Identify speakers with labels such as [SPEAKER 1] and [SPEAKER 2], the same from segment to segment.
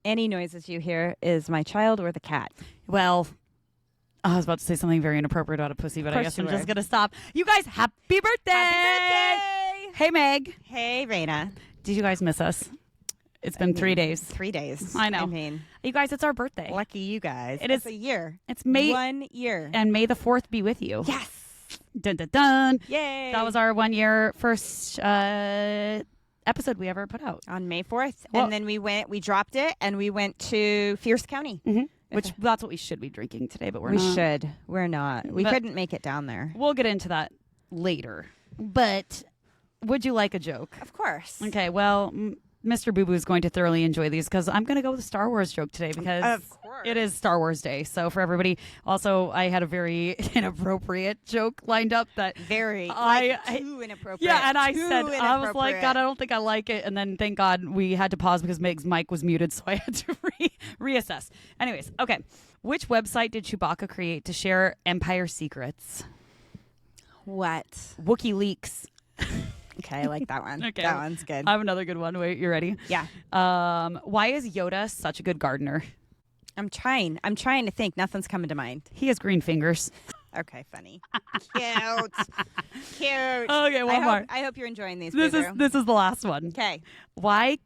[SPEAKER 1] Any noises you hear is my child or the cat.
[SPEAKER 2] Well, I was about to say something very inappropriate about a pussy, but I guess I'm just going to stop. You guys, happy birthday!
[SPEAKER 1] Happy birthday!
[SPEAKER 2] Hey, Meg.
[SPEAKER 1] Hey, Raina.
[SPEAKER 2] Did you guys miss us? It's been 3 days.
[SPEAKER 1] 3 days.
[SPEAKER 2] I know.
[SPEAKER 1] I mean,
[SPEAKER 2] you guys, it's our birthday.
[SPEAKER 1] lucky you guys.
[SPEAKER 2] It's
[SPEAKER 1] a year.
[SPEAKER 2] It's May.
[SPEAKER 1] 1 year.
[SPEAKER 2] And May the 4th be with you.
[SPEAKER 1] Yes.
[SPEAKER 2] Dun, dun, dun.
[SPEAKER 1] Yay.
[SPEAKER 2] That was our 1 year first episode we ever put out.
[SPEAKER 1] On May 4th.
[SPEAKER 2] Well,
[SPEAKER 1] and then we dropped it and we went to Fierce County.
[SPEAKER 2] Mm-hmm. Which that's what we should be drinking today, but we're
[SPEAKER 1] we
[SPEAKER 2] not.
[SPEAKER 1] should. We're not. We
[SPEAKER 2] But
[SPEAKER 1] couldn't make it down there.
[SPEAKER 2] We'll get into that later. But would you like a joke?
[SPEAKER 1] Of course.
[SPEAKER 2] Okay, well, Mr. Boo Boo is going to thoroughly enjoy these because I'm going to go with a Star Wars joke today because
[SPEAKER 1] of course.
[SPEAKER 2] It is Star Wars Day. So for everybody, also, I had a very inappropriate joke lined up that
[SPEAKER 1] very too inappropriate.
[SPEAKER 2] Yeah, and I said, I was like,
[SPEAKER 1] inappropriate.
[SPEAKER 2] God, I don't think I like it. And then thank God we had to pause because Meg's mic was muted, so I had to reassess. Anyways, okay. Which website did Chewbacca create to share Empire secrets?
[SPEAKER 1] What?
[SPEAKER 2] WikiLeaks.
[SPEAKER 1] Okay, I like that one.
[SPEAKER 2] Okay.
[SPEAKER 1] That one's good.
[SPEAKER 2] I have another good one. Wait, you ready?
[SPEAKER 1] Yeah.
[SPEAKER 2] Why is Yoda such a good gardener?
[SPEAKER 1] I'm trying to think. Nothing's coming to mind.
[SPEAKER 2] He has green fingers.
[SPEAKER 1] Okay, funny. Cute. Cute.
[SPEAKER 2] Okay, one more.
[SPEAKER 1] I hope you're enjoying these.
[SPEAKER 2] This is the last one.
[SPEAKER 1] Okay.
[SPEAKER 2] Why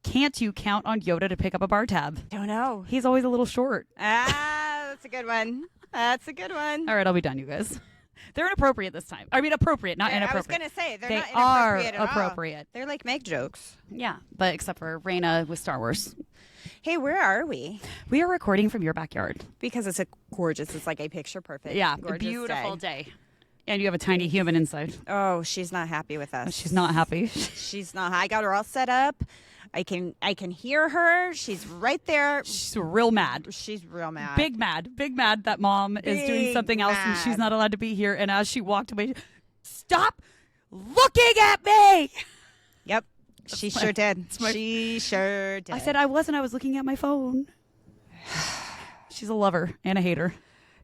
[SPEAKER 2] can't you count on Yoda to pick up a bar tab?
[SPEAKER 1] Don't know.
[SPEAKER 2] He's always a little short.
[SPEAKER 1] That's a good one. That's a good one.
[SPEAKER 2] All right, I'll be done, you guys. They're inappropriate this time. I mean, appropriate, not inappropriate.
[SPEAKER 1] I was going to say,
[SPEAKER 2] they
[SPEAKER 1] not
[SPEAKER 2] are
[SPEAKER 1] inappropriate at all.
[SPEAKER 2] appropriate.
[SPEAKER 1] They're like Meg jokes.
[SPEAKER 2] Yeah, but except for Raina with Star Wars.
[SPEAKER 1] Hey, where are we?
[SPEAKER 2] We are recording from your backyard.
[SPEAKER 1] Because it's it's like a picture perfect.
[SPEAKER 2] Yeah, a
[SPEAKER 1] gorgeous
[SPEAKER 2] beautiful day. And you have a tiny human inside.
[SPEAKER 1] Oh, she's not happy with us.
[SPEAKER 2] She's not happy.
[SPEAKER 1] She's not. I got her all set up. I can hear her. She's right there.
[SPEAKER 2] She's real mad.
[SPEAKER 1] She's real mad.
[SPEAKER 2] Big mad that mom is doing something else and she's not allowed to be here. And as she walked away, stop looking at me.
[SPEAKER 1] Yep. She sure did. She sure did.
[SPEAKER 2] I said I wasn't. I was looking at my phone. She's a lover and a hater.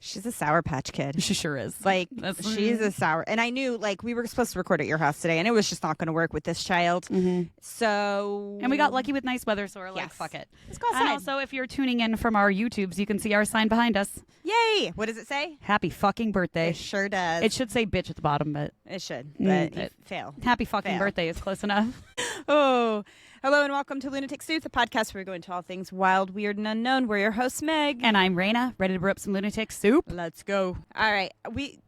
[SPEAKER 1] She's a Sour Patch Kid.
[SPEAKER 2] She sure is.
[SPEAKER 1] Like, she's a sour. And I knew, like, we were supposed to record at your house today, and it was just not going to work with this child.
[SPEAKER 2] Mm-hmm.
[SPEAKER 1] So.
[SPEAKER 2] And we got lucky with nice weather, so we're like, fuck it. Let's go outside. And also, if you're tuning in from our YouTubes, you can see our sign behind us.
[SPEAKER 1] Yay! What does it say?
[SPEAKER 2] Happy fucking birthday.
[SPEAKER 1] It sure does.
[SPEAKER 2] It should say bitch at the bottom, but.
[SPEAKER 1] It should, but fail.
[SPEAKER 2] Happy fucking birthday is close enough.
[SPEAKER 1] Oh. Hello and welcome to Lunatic Soup, the podcast where we go into all things wild, weird, and unknown. We're your hosts, Meg.
[SPEAKER 2] And I'm Raina, ready to brew up some lunatic soup.
[SPEAKER 1] Let's go. All right.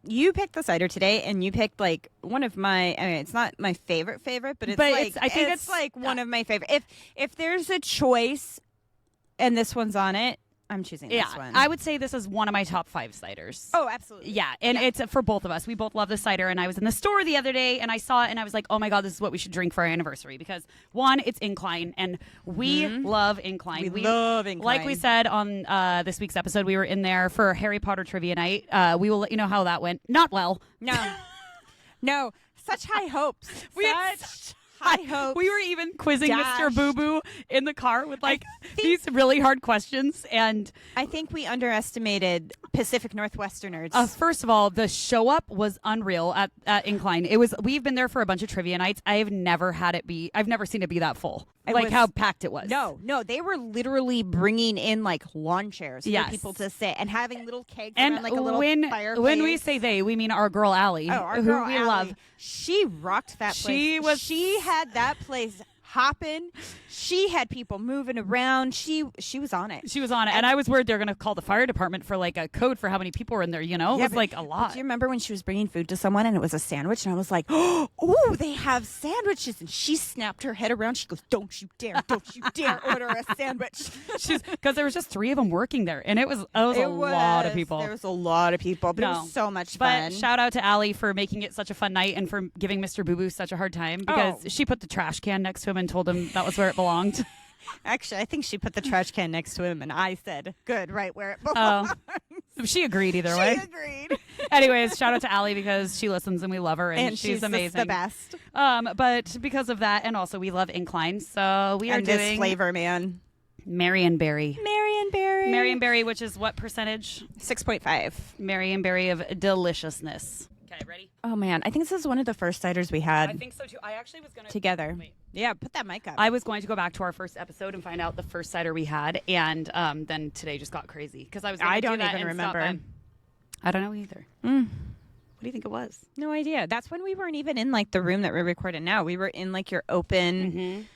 [SPEAKER 1] You picked the cider today, and you picked, like, one of my, I mean, it's not my favorite, but it's
[SPEAKER 2] I think it's
[SPEAKER 1] like one of my favorite. If there's a choice and this one's on it, I'm choosing this one.
[SPEAKER 2] I would say this is one of my top 5 ciders.
[SPEAKER 1] Oh, absolutely.
[SPEAKER 2] Yeah, and it's for both of us. We both love the cider, and I was in the store the other day, and I saw it, and I was like, oh my God, this is what we should drink for our anniversary, because one, it's Incline, and we love Incline.
[SPEAKER 1] We love Incline.
[SPEAKER 2] Like we said on this week's episode, we were in there for Harry Potter trivia night. We will let you know how that went. Not well.
[SPEAKER 1] No. Such high hopes.
[SPEAKER 2] I hope. We were even quizzing
[SPEAKER 1] Dashed.
[SPEAKER 2] Mr. Boo Boo in the car with these really hard questions, and
[SPEAKER 1] I think we underestimated Pacific Northwesterners.
[SPEAKER 2] First of all, the show up was unreal at Incline. We've been there for a bunch of trivia nights. I've never seen it be that full. How packed it was.
[SPEAKER 1] No, they were literally bringing in like lawn chairs for people to sit and having little kegs
[SPEAKER 2] and
[SPEAKER 1] around like a little fireplace.
[SPEAKER 2] When we say they, we mean our girl Allie,
[SPEAKER 1] who
[SPEAKER 2] we love.
[SPEAKER 1] She rocked that place. She had that place hopping. She had people moving around. She was on it.
[SPEAKER 2] She was on it. And I was worried they were going to call the fire department for like a code for how many people were in there, you know? It was like a lot.
[SPEAKER 1] Do you remember when she was bringing food to someone and it was a sandwich? And I was like, oh, they have sandwiches. And she snapped her head around. She goes, don't you dare order a sandwich.
[SPEAKER 2] Because there was just 3 of them working there. And it was a lot of people.
[SPEAKER 1] There was a lot of people. But it was so much fun.
[SPEAKER 2] But shout out to Allie for making it such a fun night and for giving Mr. Boo Boo such a hard time because she put the trash can next to him and told him that was where it belonged.
[SPEAKER 1] Actually, I think she put the trash can next to him, and I said, good, right where it belongs.
[SPEAKER 2] She agreed either way.
[SPEAKER 1] She agreed.
[SPEAKER 2] Anyways, shout out to Allie because she listens and we love her, and she's amazing.
[SPEAKER 1] The best.
[SPEAKER 2] But because of that, and also we love Incline, so we are doing
[SPEAKER 1] this flavor, man.
[SPEAKER 2] Marionberry.
[SPEAKER 1] Marionberry,
[SPEAKER 2] which is what percentage?
[SPEAKER 1] 6.5.
[SPEAKER 2] Marionberry of deliciousness. Okay, ready?
[SPEAKER 1] Oh, man. I think this is one of the first ciders we had.
[SPEAKER 2] I think so, too. I actually was going to...
[SPEAKER 1] Together.
[SPEAKER 2] Wait.
[SPEAKER 1] Yeah, put that mic up.
[SPEAKER 2] I was going to go back to our first episode and find out the first cider we had, and then today just got crazy because I was.
[SPEAKER 1] I don't
[SPEAKER 2] do that
[SPEAKER 1] even
[SPEAKER 2] and stop
[SPEAKER 1] remember.
[SPEAKER 2] by. I don't know either. What do you think it was?
[SPEAKER 1] No idea. That's when we weren't even in like the room that we're recording now. We were in like your open,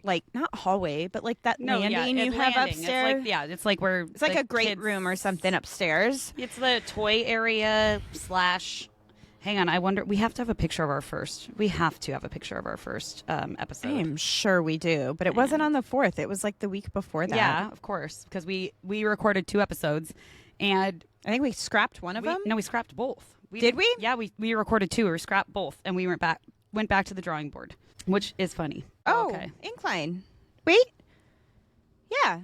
[SPEAKER 1] like not hallway, but like that landing you have upstairs.
[SPEAKER 2] It's like where
[SPEAKER 1] it's like a great room or something upstairs.
[SPEAKER 2] It's the toy area / Hang on, I wonder. We have to have a picture of our first. We have to have a picture of our first episode.
[SPEAKER 1] I'm sure we do, but it wasn't on the 4th. It was like the week before that.
[SPEAKER 2] Yeah, of course, because we recorded 2 episodes, and
[SPEAKER 1] I think we scrapped one of them.
[SPEAKER 2] No, we scrapped both.
[SPEAKER 1] Did we?
[SPEAKER 2] Yeah, we recorded 2. We scrapped both, and we went back to the drawing board, which is funny.
[SPEAKER 1] Oh,
[SPEAKER 2] okay.
[SPEAKER 1] Incline. Wait. Yeah.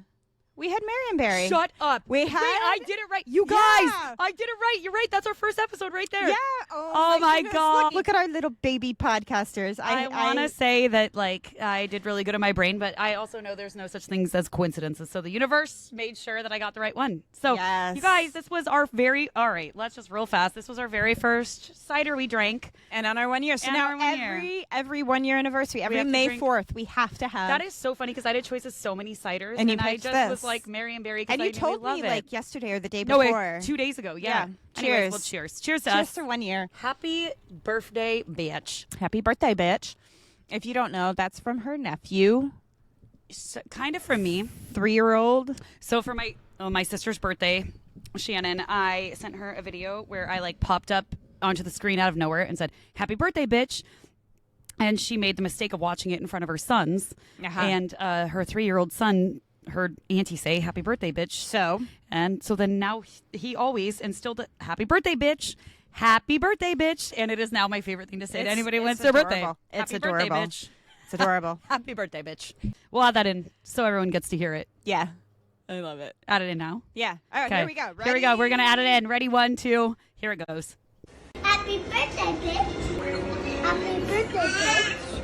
[SPEAKER 1] We had Marionberry.
[SPEAKER 2] Shut up. I did it right. You guys,
[SPEAKER 1] Yeah.
[SPEAKER 2] I did it right. You're right. That's our first episode right there.
[SPEAKER 1] Yeah.
[SPEAKER 2] Oh my
[SPEAKER 1] goodness.
[SPEAKER 2] God.
[SPEAKER 1] Look at our little baby podcasters.
[SPEAKER 2] I want to say that like I did really good in my brain, but I also know there's no such things as coincidences. So the universe made sure that I got the right one. So
[SPEAKER 1] Yes.
[SPEAKER 2] you guys, this was our all right, let's just real fast. This was our very first cider we drank.
[SPEAKER 1] And on our 1 year. So
[SPEAKER 2] And
[SPEAKER 1] now
[SPEAKER 2] our 1 year.
[SPEAKER 1] every 1 year anniversary, every
[SPEAKER 2] have to
[SPEAKER 1] May
[SPEAKER 2] drink-
[SPEAKER 1] 4th, we have to have.
[SPEAKER 2] That is so funny because I did choices so many ciders,
[SPEAKER 1] And you
[SPEAKER 2] I
[SPEAKER 1] picked
[SPEAKER 2] just
[SPEAKER 1] this.
[SPEAKER 2] was like Marionberry.
[SPEAKER 1] And
[SPEAKER 2] I
[SPEAKER 1] you
[SPEAKER 2] really
[SPEAKER 1] told
[SPEAKER 2] love
[SPEAKER 1] me
[SPEAKER 2] it.
[SPEAKER 1] like yesterday or the day
[SPEAKER 2] no,
[SPEAKER 1] before.
[SPEAKER 2] wait, 2 days ago. Yeah.
[SPEAKER 1] Yeah.
[SPEAKER 2] Anyways,
[SPEAKER 1] Cheers.
[SPEAKER 2] well, cheers. Cheers to
[SPEAKER 1] Cheers
[SPEAKER 2] us.
[SPEAKER 1] to 1 year.
[SPEAKER 2] Happy birthday, bitch.
[SPEAKER 1] Happy birthday, bitch. If you don't know, that's from her nephew,
[SPEAKER 2] So, kind of from me.
[SPEAKER 1] 3-year-old.
[SPEAKER 2] So for my sister's birthday, Shannon, I sent her a video where I like popped up onto the screen out of nowhere and said, "Happy birthday, bitch." And she made the mistake of watching it in front of her sons.
[SPEAKER 1] Uh-huh.
[SPEAKER 2] And her 3-year-old son heard Auntie say, "Happy birthday, bitch."
[SPEAKER 1] So
[SPEAKER 2] then now he always instilled a "Happy birthday, bitch." Happy birthday, bitch. And it is now my favorite thing to say to anybody when it's their birthday.
[SPEAKER 1] adorable. It's
[SPEAKER 2] Happy birthday,
[SPEAKER 1] adorable.
[SPEAKER 2] bitch.
[SPEAKER 1] It's adorable.
[SPEAKER 2] Happy birthday, bitch. We'll add that in so everyone gets to hear it.
[SPEAKER 1] Yeah. I love it.
[SPEAKER 2] Add it in now.
[SPEAKER 1] Yeah. All right,
[SPEAKER 2] Okay.
[SPEAKER 1] here we go.
[SPEAKER 2] Here we go.
[SPEAKER 1] Ready?
[SPEAKER 2] We're going to add it in. Ready? 1, 2. Here it goes.
[SPEAKER 3] Happy birthday, bitch. Happy birthday, bitch.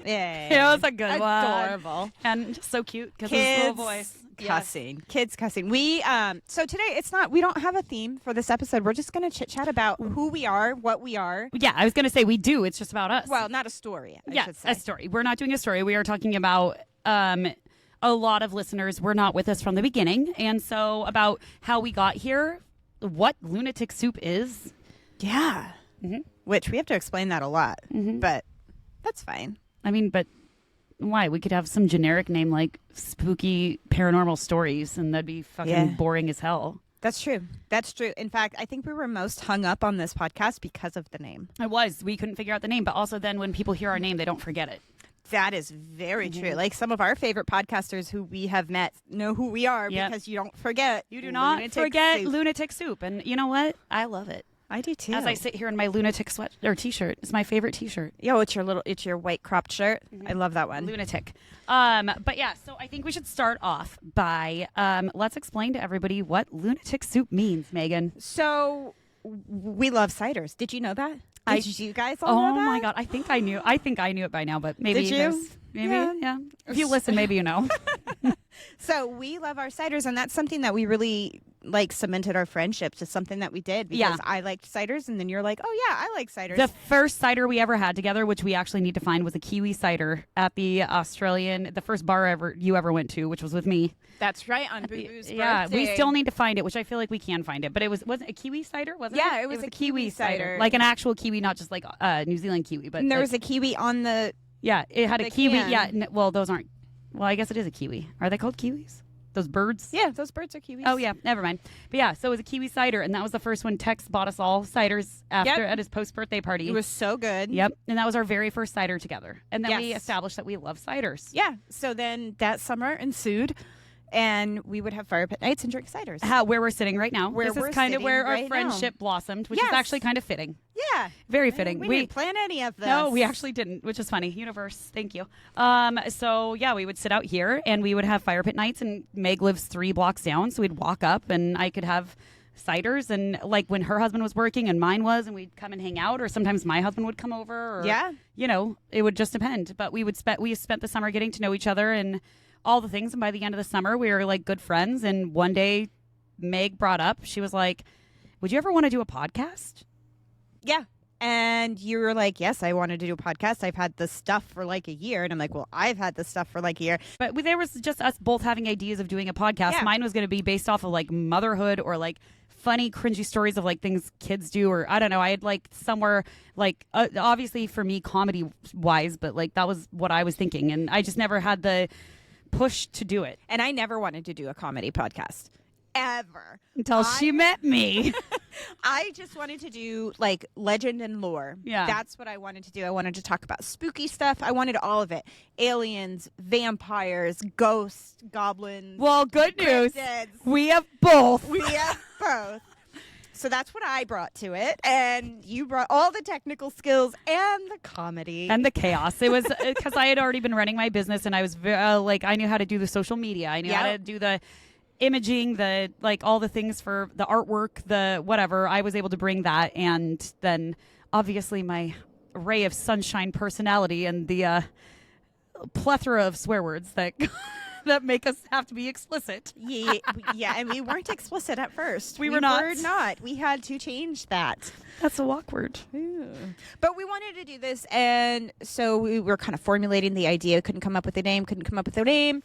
[SPEAKER 1] Yeah.
[SPEAKER 2] It was a good one.
[SPEAKER 1] Adorable.
[SPEAKER 2] And just so cute because of his little
[SPEAKER 1] Kids
[SPEAKER 2] voice.
[SPEAKER 1] cussing. Kids cussing. We so today we don't have a theme for this episode. We're just going to chit chat about who we are, what we are.
[SPEAKER 2] Yeah, I was going to say we do. It's just about us.
[SPEAKER 1] Well, not a story, I
[SPEAKER 2] yeah,
[SPEAKER 1] should say.
[SPEAKER 2] a story. We're not doing a story. We are talking about a lot of listeners were not with us from the beginning. And so about how we got here, what lunatic soup is.
[SPEAKER 1] Yeah. Which we have to explain that a lot, but that's fine.
[SPEAKER 2] I mean, but why? We could have some generic name like spooky paranormal stories and that'd be fucking boring as hell.
[SPEAKER 1] That's true. That's true. In fact, I think we were most hung up on this podcast because of the name.
[SPEAKER 2] It was. We couldn't figure out the name, but also then when people hear our name, they don't forget it.
[SPEAKER 1] That is very true. Like some of our favorite podcasters who we have met know who we are because you don't forget.
[SPEAKER 2] You do not
[SPEAKER 1] Lunatic
[SPEAKER 2] forget
[SPEAKER 1] Soup.
[SPEAKER 2] Lunatic Soup. And you know what? I love it.
[SPEAKER 1] I do too.
[SPEAKER 2] As I sit here in my lunatic sweat or t-shirt. It's my favorite t-shirt.
[SPEAKER 1] Yo, it's your white cropped shirt. I love that one.
[SPEAKER 2] Lunatic. But yeah, so I think we should start off by let's explain to everybody what lunatic soup means, Megan.
[SPEAKER 1] So we love ciders. Did you know that? Did you guys all know
[SPEAKER 2] Oh
[SPEAKER 1] that?
[SPEAKER 2] my god, I think I knew it by now, but maybe
[SPEAKER 1] Did you?
[SPEAKER 2] there's- Maybe, yeah. If you listen, maybe you know.
[SPEAKER 1] So we love our ciders, and that's something that we really like cemented our friendship to something that we did because
[SPEAKER 2] Yeah.
[SPEAKER 1] I liked ciders, and then you're like, oh yeah, I like ciders.
[SPEAKER 2] The first cider we ever had together, which we actually need to find, was a kiwi cider at the first bar you ever went to, which was with me.
[SPEAKER 1] That's right, on Boo Boo's
[SPEAKER 2] Yeah, we
[SPEAKER 1] birthday.
[SPEAKER 2] still need to find it, which I feel like we can find it. But wasn't it a kiwi cider? Wasn't
[SPEAKER 1] Yeah,
[SPEAKER 2] it?
[SPEAKER 1] it was a kiwi cider.
[SPEAKER 2] like an actual kiwi, not just like New Zealand kiwi. But
[SPEAKER 1] And there
[SPEAKER 2] like-
[SPEAKER 1] was a kiwi on the.
[SPEAKER 2] yeah, it had a
[SPEAKER 1] the
[SPEAKER 2] kiwi.
[SPEAKER 1] can.
[SPEAKER 2] Yeah, well, those aren't. Well, I guess it is a kiwi. Are they called kiwis? Those birds?
[SPEAKER 1] Yeah, those birds are kiwis.
[SPEAKER 2] Oh yeah, never mind. But yeah, so it was a kiwi cider, and that was the first one. Tex bought us all ciders after
[SPEAKER 1] Yep.
[SPEAKER 2] at his post-birthday party.
[SPEAKER 1] It was so good.
[SPEAKER 2] Yep, and that was our very first cider together. And then we
[SPEAKER 1] Yes.
[SPEAKER 2] established that we love ciders.
[SPEAKER 1] Yeah. So then that summer ensued, and we would have fire pit nights and drink ciders.
[SPEAKER 2] Where we're sitting right now.
[SPEAKER 1] Where
[SPEAKER 2] this
[SPEAKER 1] we're
[SPEAKER 2] is kind of
[SPEAKER 1] sitting
[SPEAKER 2] where our
[SPEAKER 1] right now.
[SPEAKER 2] friendship blossomed, which
[SPEAKER 1] Yes.
[SPEAKER 2] is actually kind of fitting.
[SPEAKER 1] Yeah.
[SPEAKER 2] Very fitting.
[SPEAKER 1] We didn't plan any of this.
[SPEAKER 2] No, we actually didn't, which is funny. Universe, thank you. So yeah, we would sit out here and we would have fire pit nights, and Meg lives 3 blocks down, so we'd walk up and I could have ciders, and like when her husband was working and mine was, and we'd come and hang out, or sometimes my husband would come over, or
[SPEAKER 1] Yeah.
[SPEAKER 2] you know, it would just depend. But we spent the summer getting to know each other and all the things, and by the end of the summer we were like good friends. And one day Meg brought up, she was like, would you ever want to do a podcast?
[SPEAKER 1] Yeah. And you were like, yes, I wanted to do a podcast. I've had this stuff for like a year. And I'm like, well, I've had this stuff for like a year.
[SPEAKER 2] But there was just us both having ideas of doing a podcast.
[SPEAKER 1] Yeah.
[SPEAKER 2] Mine was going to be based off of like motherhood or like funny, cringy stories of like things kids do, or I don't know. I had like somewhere like obviously for me comedy wise, but like that was what I was thinking. And I just never had the push to do it.
[SPEAKER 1] And I never wanted to do a comedy podcast. Ever.
[SPEAKER 2] Until she met me.
[SPEAKER 1] I just wanted to do like legend and lore.
[SPEAKER 2] Yeah.
[SPEAKER 1] That's what I wanted to do. I wanted to talk about spooky stuff. I wanted all of it. Aliens, vampires, ghosts, goblins.
[SPEAKER 2] Well, good news.
[SPEAKER 1] cryptids.
[SPEAKER 2] We have both.
[SPEAKER 1] We have both. So that's what I brought to it. And you brought all the technical skills and the comedy.
[SPEAKER 2] And the chaos. It was because I had already been running my business and I was like, I knew how to do the social media. I knew how to do the imaging, the like all the things for the artwork, the whatever. I was able to bring that, and then obviously my ray of sunshine personality and the plethora of swear words that that make us have to be explicit.
[SPEAKER 1] Yeah, and we weren't explicit at first.
[SPEAKER 2] We were not.
[SPEAKER 1] Were not. We had to change that.
[SPEAKER 2] That's so awkward.
[SPEAKER 1] But we wanted to do this, and so we were kind of formulating the idea. Couldn't come up with a name.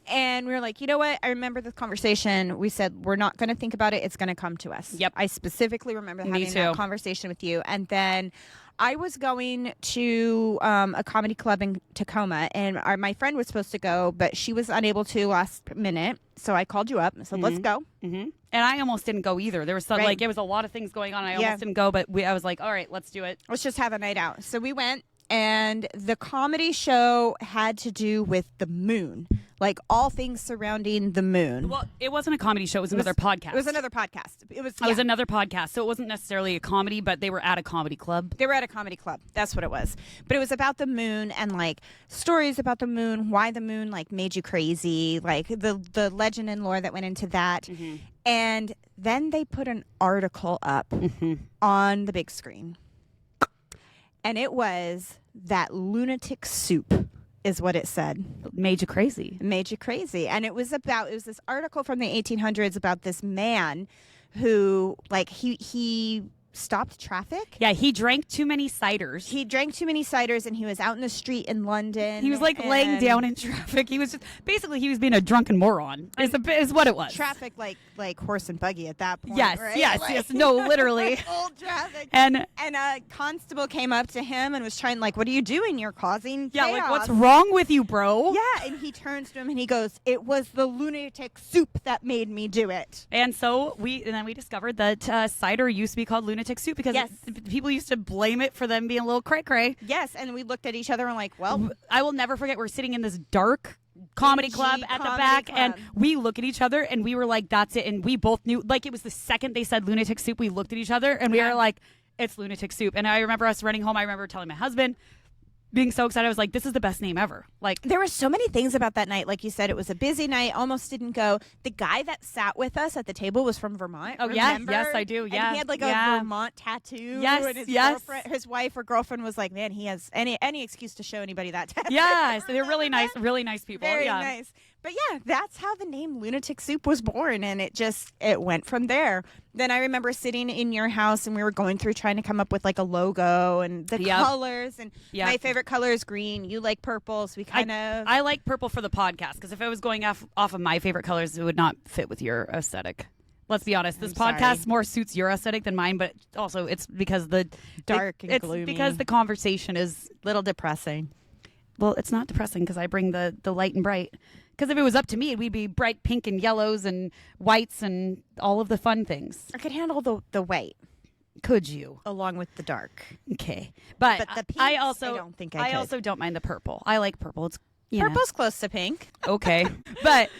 [SPEAKER 1] And we were like, you know what? I remember the conversation. We said, we're not going to think about it. It's going to come to us.
[SPEAKER 2] Yep.
[SPEAKER 1] I specifically remember
[SPEAKER 2] Me
[SPEAKER 1] having
[SPEAKER 2] too.
[SPEAKER 1] that conversation with you. And then I was going to a comedy club in Tacoma, and my friend was supposed to go, but she was unable to last minute. So I called you up and said, let's go.
[SPEAKER 2] Mm-hmm. And I almost didn't go either. There was some, like, it was a lot of things going on. I almost didn't go, but I was like, all right, let's do it.
[SPEAKER 1] Let's just have a night out. So we went. And the comedy show had to do with the moon, like all things surrounding the moon.
[SPEAKER 2] Well, it wasn't a comedy show. It was another podcast.
[SPEAKER 1] It was another podcast. It was
[SPEAKER 2] another podcast. So it wasn't necessarily a comedy, but they were at a comedy club.
[SPEAKER 1] They were at a comedy club. That's what it was. But it was about the moon and like stories about the moon, why the moon like made you crazy, like the legend and lore that went into that. Mm-hmm. And then they put an article up on the big screen. And it was that lunatic soup is what it said.
[SPEAKER 2] Made you crazy.
[SPEAKER 1] Made you crazy. And it was this article from the 1800s about this man who like he stopped traffic.
[SPEAKER 2] Yeah, he drank too many ciders.
[SPEAKER 1] He drank too many ciders and he was out in the street in London.
[SPEAKER 2] He was like laying down in traffic. He was just basically he was being a drunken moron. Is what it was.
[SPEAKER 1] Traffic like horse and buggy at that point.
[SPEAKER 2] Yes,
[SPEAKER 1] right?
[SPEAKER 2] yes. No, literally.
[SPEAKER 1] Old traffic.
[SPEAKER 2] And
[SPEAKER 1] a constable came up to him and was trying like, what are you doing? You're causing chaos.
[SPEAKER 2] like what's wrong with you, bro?
[SPEAKER 1] Yeah, and he turns to him and he goes, it was the lunatic soup that made me do it.
[SPEAKER 2] And so we discovered that cider used to be called lunatic soup because people used to blame it for them being a little cray-cray.
[SPEAKER 1] Yes, and we looked at each other and like, well,
[SPEAKER 2] I will never forget, we're sitting in this dark comedy club at the back, and we look at each other and we were like, that's it. And we both knew, like, it was the second they said lunatic soup, we looked at each other and we were like, it's lunatic soup. And I remember us running home. I remember telling my husband, being so excited. I was like, this is the best name ever. Like,
[SPEAKER 1] there were so many things about that night. Like you said, it was a busy night. Almost didn't go. The guy that sat with us at the table was from Vermont.
[SPEAKER 2] Oh,
[SPEAKER 1] remember?
[SPEAKER 2] yes, I do. Yeah.
[SPEAKER 1] And he had like a Vermont tattoo.
[SPEAKER 2] Yes,
[SPEAKER 1] and his wife or girlfriend was like, man, he has any excuse to show anybody that tattoo.
[SPEAKER 2] Yeah, so they're really nice people.
[SPEAKER 1] Very nice. But yeah, that's how the name Lunatic Soup was born, and it went from there. Then I remember sitting in your house, and we were going through trying to come up with like a logo and the colors. And my favorite color is green. You like purple, so we kind of.
[SPEAKER 2] I like purple for the podcast because if I was going off of my favorite colors, it would not fit with your aesthetic. Let's be honest. This podcast more suits your aesthetic than mine, but also it's because
[SPEAKER 1] dark and gloomy.
[SPEAKER 2] It's because the conversation is
[SPEAKER 1] a little depressing.
[SPEAKER 2] Well, it's not depressing because I bring the light and bright. Because if it was up to me, we'd be bright pink and yellows and whites and all of the fun things.
[SPEAKER 1] I could handle the white.
[SPEAKER 2] Could you?
[SPEAKER 1] Along with the dark.
[SPEAKER 2] Okay. But
[SPEAKER 1] the pinks,
[SPEAKER 2] I
[SPEAKER 1] don't think I could.
[SPEAKER 2] also don't mind the purple. I like purple. It's
[SPEAKER 1] purple's close to pink.
[SPEAKER 2] Okay. but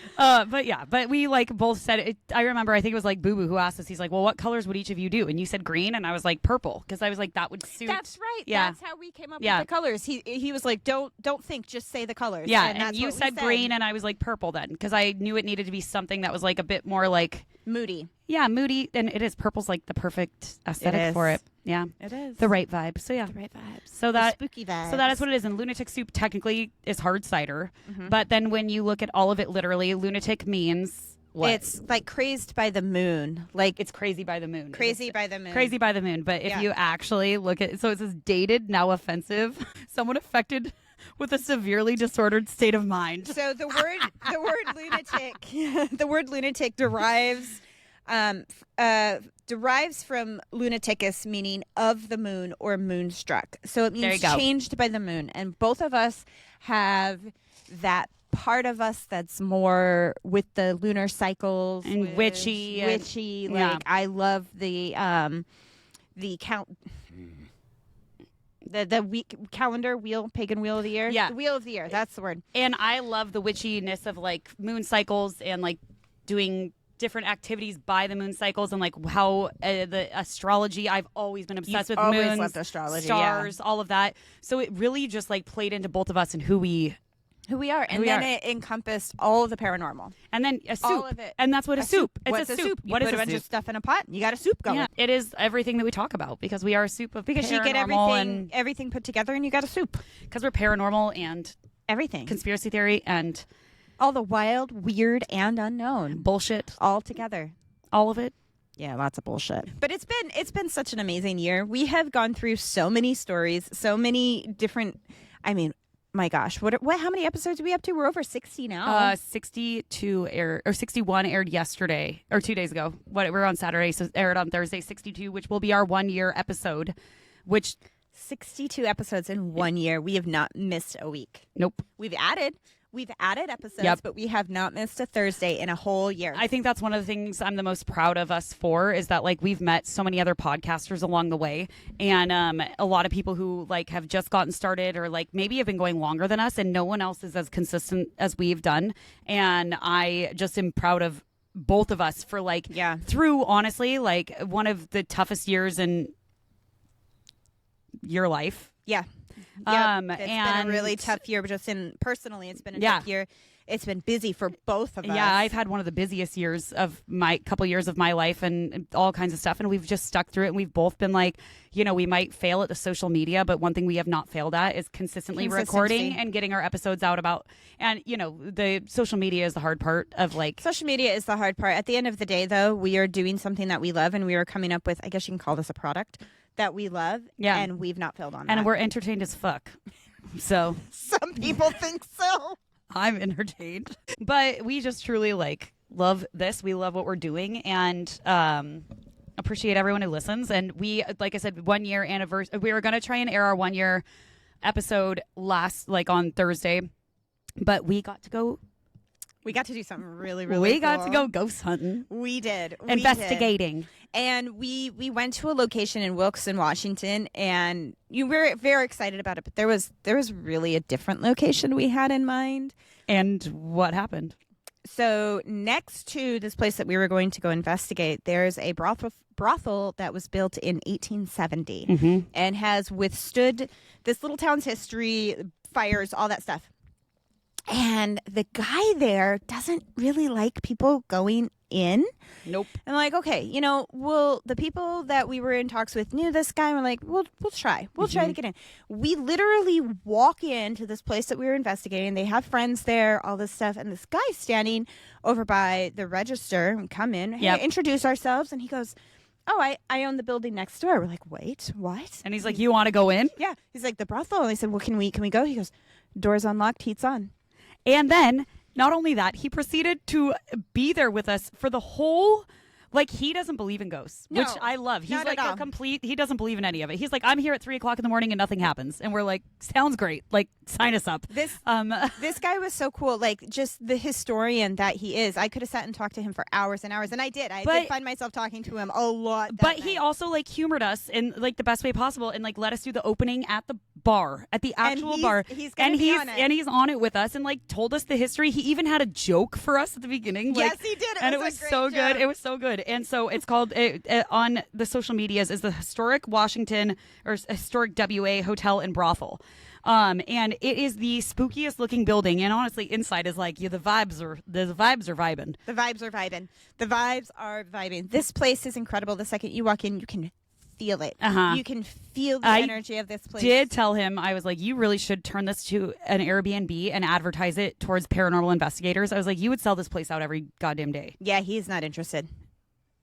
[SPEAKER 2] we like both said it. I remember, I think it was like Boo Boo who asked us, he's like, well, what colors would each of you do? And you said green, and I was like purple, because I was like, that would suit.
[SPEAKER 1] That's right.
[SPEAKER 2] Yeah.
[SPEAKER 1] That's how we came up with the colors. He was like, don't think, just say the colors.
[SPEAKER 2] Yeah,
[SPEAKER 1] and that's
[SPEAKER 2] you said green, and I was like purple then, because I knew it needed to be something that was like a bit more like
[SPEAKER 1] moody.
[SPEAKER 2] Yeah, moody, and it is. Purple's like the perfect aesthetic for it. Yeah,
[SPEAKER 1] it is
[SPEAKER 2] the right vibe. So yeah,
[SPEAKER 1] the right vibes.
[SPEAKER 2] So that
[SPEAKER 1] spooky vibes.
[SPEAKER 2] So that is what it is. And Lunatic Soup technically is hard cider, but then when you look at all of it literally, lunatic means What?
[SPEAKER 1] It's like Crazed by the Moon. Like
[SPEAKER 2] It's Crazy by the Moon.
[SPEAKER 1] Crazy by the Moon.
[SPEAKER 2] Crazy by the Moon. But if you actually look at, so it says dated, now offensive, someone affected with a severely disordered state of mind.
[SPEAKER 1] So the word lunatic, the word lunatic derives from lunaticus, meaning of the moon or moonstruck. So it means changed by the moon. And both of us have that part of us that's more with the lunar cycles
[SPEAKER 2] and witchy.
[SPEAKER 1] Like I love the count. The week calendar wheel, pagan wheel of the year.
[SPEAKER 2] Yeah.
[SPEAKER 1] The wheel of the year. That's the word.
[SPEAKER 2] And I love the witchiness of like moon cycles and like doing different activities by the moon cycles and like how the astrology. I've always been obsessed with
[SPEAKER 1] always
[SPEAKER 2] moons,
[SPEAKER 1] loved astrology,
[SPEAKER 2] stars, all of that. So it really just like played into both of us and who we
[SPEAKER 1] are. And then it encompassed all of the paranormal.
[SPEAKER 2] And then a soup.
[SPEAKER 1] All of it.
[SPEAKER 2] And that's what a soup. It's
[SPEAKER 1] What's
[SPEAKER 2] a soup.
[SPEAKER 1] You
[SPEAKER 2] What
[SPEAKER 1] put
[SPEAKER 2] is
[SPEAKER 1] a bunch
[SPEAKER 2] a
[SPEAKER 1] of
[SPEAKER 2] soup?
[SPEAKER 1] stuff in a pot. And you got a soup going.
[SPEAKER 2] Yeah, it is everything that we talk about because we are a soup of
[SPEAKER 1] Because you get everything put together and you got a soup.
[SPEAKER 2] Because we're paranormal and
[SPEAKER 1] Everything.
[SPEAKER 2] conspiracy theory and
[SPEAKER 1] All the wild, weird, and unknown.
[SPEAKER 2] bullshit.
[SPEAKER 1] All together.
[SPEAKER 2] All of it.
[SPEAKER 1] Yeah, lots of bullshit. But it's been such an amazing year. We have gone through so many stories, so many different. I mean, my gosh, what? How many episodes are we up to? We're over 60 now.
[SPEAKER 2] 62 aired or 61 aired yesterday or 2 days ago. We're on Saturday, so aired on Thursday. 62, which will be our 1 year episode. Which
[SPEAKER 1] 62 episodes in 1 year. We have not missed a week.
[SPEAKER 2] nope.
[SPEAKER 1] We've added episodes, but we have not missed a Thursday in a whole year.
[SPEAKER 2] I think that's one of the things I'm the most proud of us for is that like we've met so many other podcasters along the way and a lot of people who like have just gotten started or like maybe have been going longer than us and no one else is as consistent as we've done. And I just am proud of both of us for like through honestly like one of the toughest years in your life.
[SPEAKER 1] Yeah. It's been a really tough year, but just personally, it's been a tough year. It's been busy for both of us.
[SPEAKER 2] Yeah, I've had one of the busiest years of my couple years of my life and all kinds of stuff. And we've just stuck through it. And we've both been like, you know, we might fail at the social media, but one thing we have not failed at is consistently recording and getting our episodes out about. And, you know, the social media is the hard part of like.
[SPEAKER 1] Social media is the hard part. At the end of the day, though, we are doing something that we love and we are coming up with, I guess you can call this a product that we love.
[SPEAKER 2] Yeah.
[SPEAKER 1] And we've not failed on that.
[SPEAKER 2] And we're entertained as fuck. So.
[SPEAKER 1] Some people think so.
[SPEAKER 2] I'm entertained. But we just truly like love this. We love what we're doing and appreciate everyone who listens. And we, like I said, 1 year anniversary. We were going to try and air our 1 year episode on Thursday, but we got to go.
[SPEAKER 1] We got to do something really, really
[SPEAKER 2] We got to go ghost hunting.
[SPEAKER 1] We did.
[SPEAKER 2] Investigating.
[SPEAKER 1] And we went to a location in Wilkeston, Washington, and you were very excited about it. But there was really a different location we had in mind.
[SPEAKER 2] And what happened?
[SPEAKER 1] So next to this place that we were going to go investigate, there's a brothel that was built in 1870 and has withstood this little town's history, fires, all that stuff. And the guy there doesn't really like people going in.
[SPEAKER 2] Nope.
[SPEAKER 1] I'm like, okay, you know, the people that we were in talks with knew this guy. And we're like, we'll try. We'll try to get in. We literally walk into this place that we were investigating. They have friends there, all this stuff. And this guy's standing over by the register and come in, introduce ourselves. And he goes, oh, I own the building next door. We're like, wait, what?
[SPEAKER 2] And he's like, you want to go in?
[SPEAKER 1] Yeah. He's like, the brothel. And I said, well, can we go? He goes, door's unlocked, heat's on.
[SPEAKER 2] And then, not only that, he proceeded to be there with us for the whole. Like, he doesn't believe in ghosts, which I love. He's like a complete, he doesn't believe in any of it. He's like, I'm here at 3:00 in the morning and nothing happens. And we're like, sounds great. Like, sign us up.
[SPEAKER 1] This guy was so cool. Like, just the historian that he is. I could have sat and talked to him for hours and hours. And I did. I did find myself talking to him a lot.
[SPEAKER 2] But he also, like, humored us in, like, the best way possible and, like, let us do the opening at the bar, at the actual bar.
[SPEAKER 1] He's going to be on it.
[SPEAKER 2] And he's on it with us and, like, told us the history. He even had a joke for us at the beginning.
[SPEAKER 1] Yes,
[SPEAKER 2] like,
[SPEAKER 1] he did.
[SPEAKER 2] It was so good. It was so good. And so it's called, on the social medias, is the Historic Washington or Historic WA Hotel and Brothel. And it is the spookiest looking building. And honestly, inside is like, the vibes are vibing.
[SPEAKER 1] The vibes are vibing. The vibes are vibing. This place is incredible. The second you walk in, you can feel it.
[SPEAKER 2] Uh-huh.
[SPEAKER 1] You can feel the
[SPEAKER 2] I
[SPEAKER 1] energy of this place.
[SPEAKER 2] Did tell him, I was like, you really should turn this to an Airbnb and advertise it towards paranormal investigators. I was like, you would sell this place out every goddamn day.
[SPEAKER 1] Yeah, he's not interested.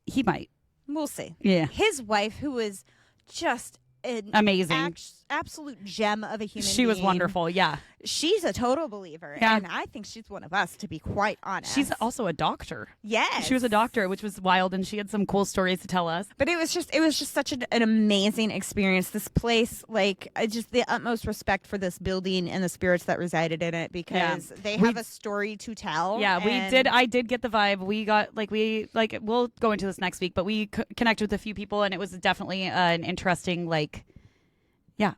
[SPEAKER 2] He might.
[SPEAKER 1] We'll see.
[SPEAKER 2] Yeah.
[SPEAKER 1] His wife, who was just an
[SPEAKER 2] Amazing.
[SPEAKER 1] absolute gem of a human
[SPEAKER 2] She was
[SPEAKER 1] being.
[SPEAKER 2] wonderful. Yeah.
[SPEAKER 1] She's a total believer.
[SPEAKER 2] Yeah.
[SPEAKER 1] And I think she's one of us, to be quite honest.
[SPEAKER 2] She's also a doctor.
[SPEAKER 1] Yes.
[SPEAKER 2] She was a doctor, which was wild, and she had some cool stories to tell us.
[SPEAKER 1] But it was just such an amazing experience. This place, like, just the utmost respect for this building and the spirits that resided in it, because they have a story to tell.
[SPEAKER 2] Yeah, I did get the vibe. We got we'll go into this next week, but we connected with a few people, and it was definitely an interesting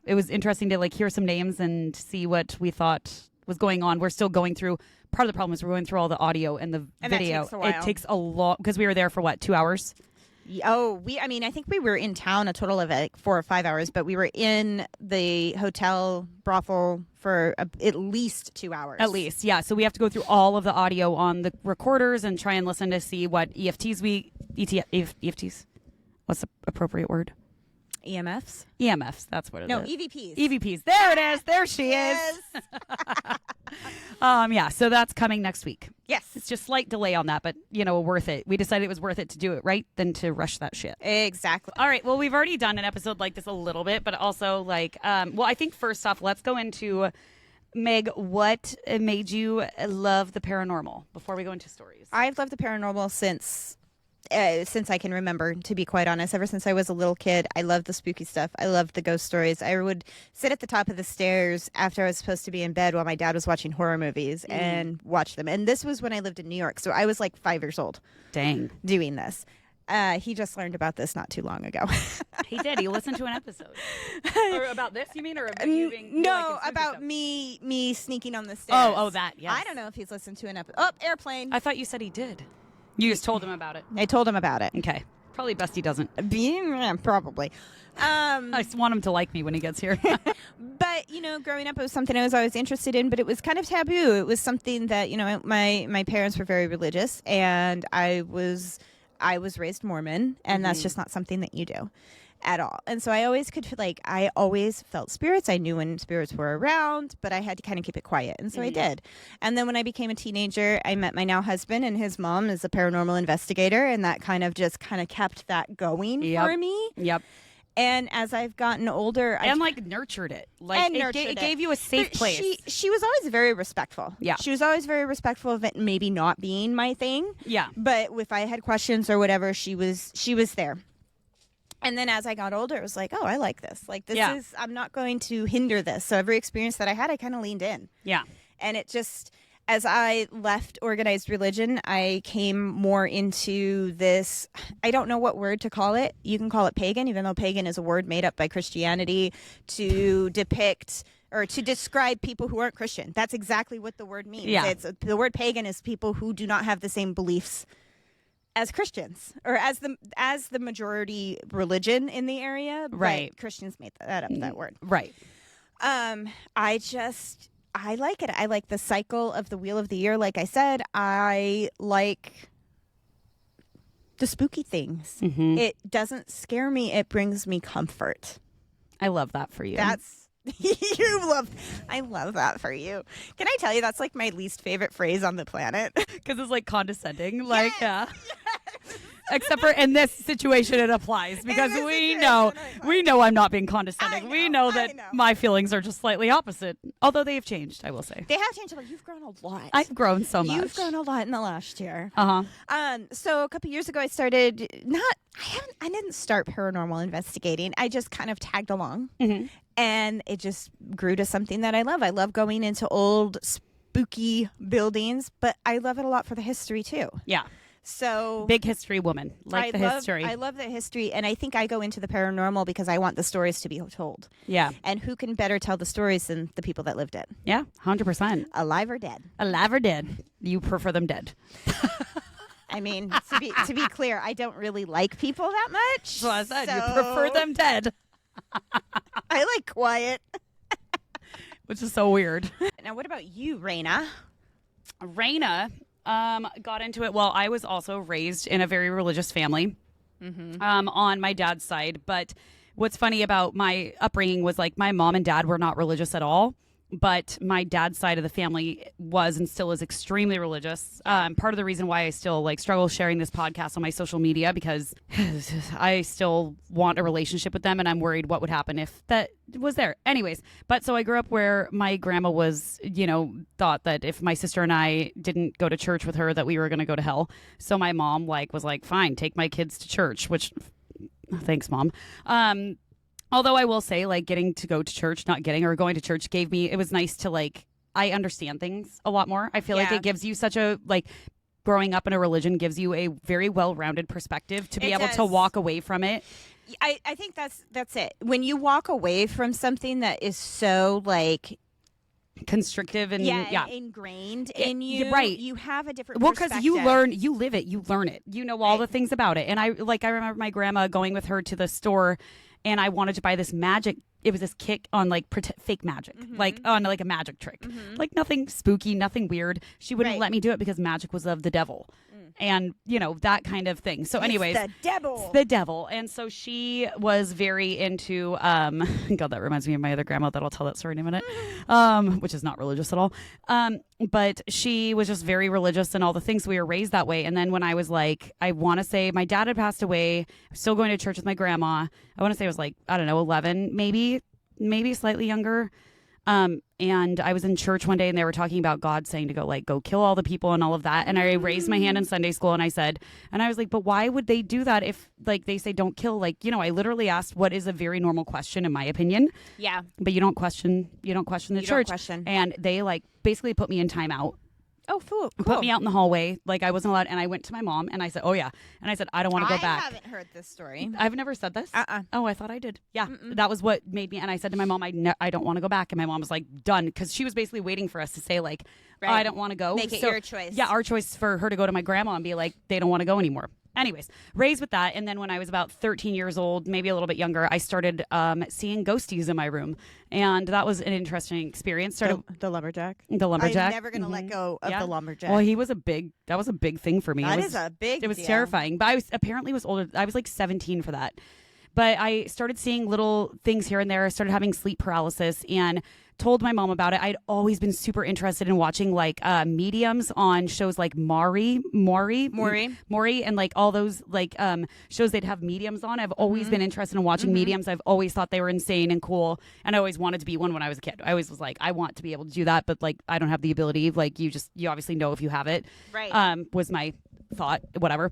[SPEAKER 2] it was interesting to hear some names and see what we thought was going on. We're still going through. Part of the problem is we're going through all the audio and the video.
[SPEAKER 1] That takes a while.
[SPEAKER 2] It takes a lot because we were there for 2 hours.
[SPEAKER 1] Oh, I think we were in town a total of 4 or 5 hours, but we were in the hotel brothel for at least 2 hours.
[SPEAKER 2] At least, yeah. So we have to go through all of the audio on the recorders and try and listen to see what EFTs. What's the appropriate word?
[SPEAKER 1] EMFs?
[SPEAKER 2] EMFs. That's what it is.
[SPEAKER 1] No, EVPs.
[SPEAKER 2] EVPs. There it is. There she is. Yeah. So that's coming next week.
[SPEAKER 1] Yes.
[SPEAKER 2] It's just slight delay on that, but worth it. We decided it was worth it to do it right than to rush that shit.
[SPEAKER 1] Exactly.
[SPEAKER 2] All right. Well, we've already done an episode like this a little bit, but also I think first off, let's go into Meg. What made you love the paranormal before we go into stories?
[SPEAKER 1] I've loved the paranormal since I can remember, to be quite honest. Ever since I was a little kid, I loved the spooky stuff. I loved the ghost stories. I would sit at the top of the stairs after I was supposed to be in bed while my dad was watching horror movies and watch them. And this was when I lived in New York, so I was 5 years old.
[SPEAKER 2] Dang.
[SPEAKER 1] Doing this. He just learned about this not too long ago.
[SPEAKER 2] He did. He listened to an episode. Or about this, you mean? Or about you being...
[SPEAKER 1] No, about me sneaking on the stairs.
[SPEAKER 2] Oh, that, yes.
[SPEAKER 1] I don't know if he's listened to an episode. Oh, airplane.
[SPEAKER 2] I thought you said he did. You just told him about it.
[SPEAKER 1] I told him about it.
[SPEAKER 2] Okay. Probably best he doesn't.
[SPEAKER 1] Probably.
[SPEAKER 2] I just want him to like me when he gets here.
[SPEAKER 1] But, growing up, it was something I was always interested in, but it was kind of taboo. It was something that, my parents were very religious, and I was raised Mormon, and that's just not something that you do at all. And so I always I always felt spirits. I knew when spirits were around, but I had to kind of keep it quiet. And so I did. And then when I became a teenager, I met my now husband, and his mom is a paranormal investigator. And that kind of kept that going for me.
[SPEAKER 2] Yep.
[SPEAKER 1] And as I've gotten older,
[SPEAKER 2] and nurtured it. It gave you a safe place.
[SPEAKER 1] She was always very respectful.
[SPEAKER 2] Yeah.
[SPEAKER 1] She was always very respectful of it maybe not being my thing.
[SPEAKER 2] Yeah.
[SPEAKER 1] But if I had questions or whatever, she was there. And then as I got older, it was oh, I like this. I'm not going to hinder this. So every experience that I had, I kind of leaned in.
[SPEAKER 2] Yeah.
[SPEAKER 1] And it just, as I left organized religion, I came more into this, I don't know what word to call it. You can call it pagan, even though pagan is a word made up by Christianity to depict or to describe people who aren't Christian. That's exactly what the word means.
[SPEAKER 2] Yeah.
[SPEAKER 1] The word pagan is people who do not have the same beliefs as Christians, or as the majority religion in the area.
[SPEAKER 2] Right.
[SPEAKER 1] Christians made that word.
[SPEAKER 2] Right.
[SPEAKER 1] I like it. I like the cycle of the Wheel of the Year. Like I said, I like the spooky things. Mm-hmm. It doesn't scare me. It brings me comfort.
[SPEAKER 2] I love that for you.
[SPEAKER 1] I love that for you. Can I tell you that's my least favorite phrase on the planet?
[SPEAKER 2] Because it's condescending.
[SPEAKER 1] Yes,
[SPEAKER 2] yeah.
[SPEAKER 1] Yes.
[SPEAKER 2] Except for in this situation, it applies because we know I'm not being condescending. We know that my feelings are just slightly opposite, although they have changed. I will say
[SPEAKER 1] they have changed. You've grown a lot.
[SPEAKER 2] I've grown so much.
[SPEAKER 1] You've grown a lot in the last year.
[SPEAKER 2] So
[SPEAKER 1] a couple years ago, I started I didn't start paranormal investigating. I just kind of tagged along, and it just grew to something that I love. I love going into old spooky buildings, but I love it a lot for the history too.
[SPEAKER 2] Yeah.
[SPEAKER 1] So
[SPEAKER 2] big history woman, history.
[SPEAKER 1] I love the history, and I think I go into the paranormal because I want the stories to be told.
[SPEAKER 2] Yeah.
[SPEAKER 1] And who can better tell the stories than the people that lived it?
[SPEAKER 2] Yeah, 100%.
[SPEAKER 1] Alive or dead?
[SPEAKER 2] Alive or dead? You prefer them dead.
[SPEAKER 1] I mean, to be clear, I don't really like people that much.
[SPEAKER 2] So I said you prefer them dead.
[SPEAKER 1] I like quiet.
[SPEAKER 2] Which is so weird.
[SPEAKER 1] Now, what about you, Raina?
[SPEAKER 2] Raina got into it. Well, I was also raised in a very religious family. on my dad's side. But what's funny about my upbringing was like my mom and dad were not religious at all. But my dad's side of the family was and still is extremely religious. Part of the reason why I still like struggle sharing this podcast on my social media, because I still want a relationship with them and I'm worried what would happen if that was there. Anyways, but so I grew up where my grandma was, thought that if my sister and I didn't go to church with her that we were going to go to hell. So my mom was like, fine, take my kids to church, which thanks, Mom. Although I will say, like, getting to go to church, going to church gave me, it was nice to, like, I understand things a lot more. I feel like it gives you such a, like, growing up in a religion gives you a very well-rounded perspective to be able to walk away from it.
[SPEAKER 1] I think that's it. When you walk away from something that is so, like,
[SPEAKER 2] constrictive and
[SPEAKER 1] ingrained in you,
[SPEAKER 2] right?
[SPEAKER 1] You have a different perspective.
[SPEAKER 2] Because you live it, you learn it, you know all the things about it. And I remember my grandma going with her to the store, and I wanted to buy this magic. It was this kick on like fake magic, like on like a magic trick, like nothing spooky, nothing weird. She wouldn't let me do it because magic was of the devil. And, that kind of thing. So anyways,
[SPEAKER 1] it's
[SPEAKER 2] the devil. And so she was very into, God, that reminds me of my other grandma that I'll tell that story in a minute, which is not religious at all. But she was just very religious and all the things. We were raised that way. And then when I was like, I want to say my dad had passed away, I was still going to church with my grandma. I want to say it was like, I don't know, 11, maybe slightly younger. And I was in church one day and they were talking about God saying to go kill all the people and all of that. And I raised my hand in Sunday school and I was like, but why would they do that if like they say don't kill? Like, I literally asked what is a very normal question in my opinion.
[SPEAKER 1] Yeah.
[SPEAKER 2] But you don't question the church. And they like basically put me in timeout.
[SPEAKER 1] Oh, cool.
[SPEAKER 2] Put me out in the hallway. Like I wasn't allowed. And I went to my mom and I said, oh yeah. And I said, I don't want to go back.
[SPEAKER 1] I haven't heard this story.
[SPEAKER 2] I've never said this. Oh, I thought I did. Yeah. That was what made me. And I said to my mom, I don't want to go back. And my mom was like, done. Because she was basically waiting for us to say like, right. I don't want to go.
[SPEAKER 1] Make it your choice.
[SPEAKER 2] Yeah. Our choice for her to go to my grandma and be like, they don't want to go anymore. Anyways, raised with that. And then when I was about 13 years old, maybe a little bit younger, I started seeing ghosties in my room. And that was an interesting experience.
[SPEAKER 1] The lumberjack?
[SPEAKER 2] The lumberjack.
[SPEAKER 1] I'm never going to let go of the lumberjack.
[SPEAKER 2] Well, that was a big thing for me.
[SPEAKER 1] That is a big
[SPEAKER 2] It was
[SPEAKER 1] deal.
[SPEAKER 2] terrifying. But I was older. I was like 17 for that. But I started seeing little things here and there. I started having sleep paralysis and told my mom about it. I'd always been super interested in watching like mediums on shows like Maury, and like all those like shows they'd have mediums on. I've always been interested in watching mediums. I've always thought they were insane and cool, and I always wanted to be one when I was a kid. I always was like, I want to be able to do that, but like I don't have the ability. Like you obviously know if you have it.
[SPEAKER 1] Right.
[SPEAKER 2] Was my thought, whatever.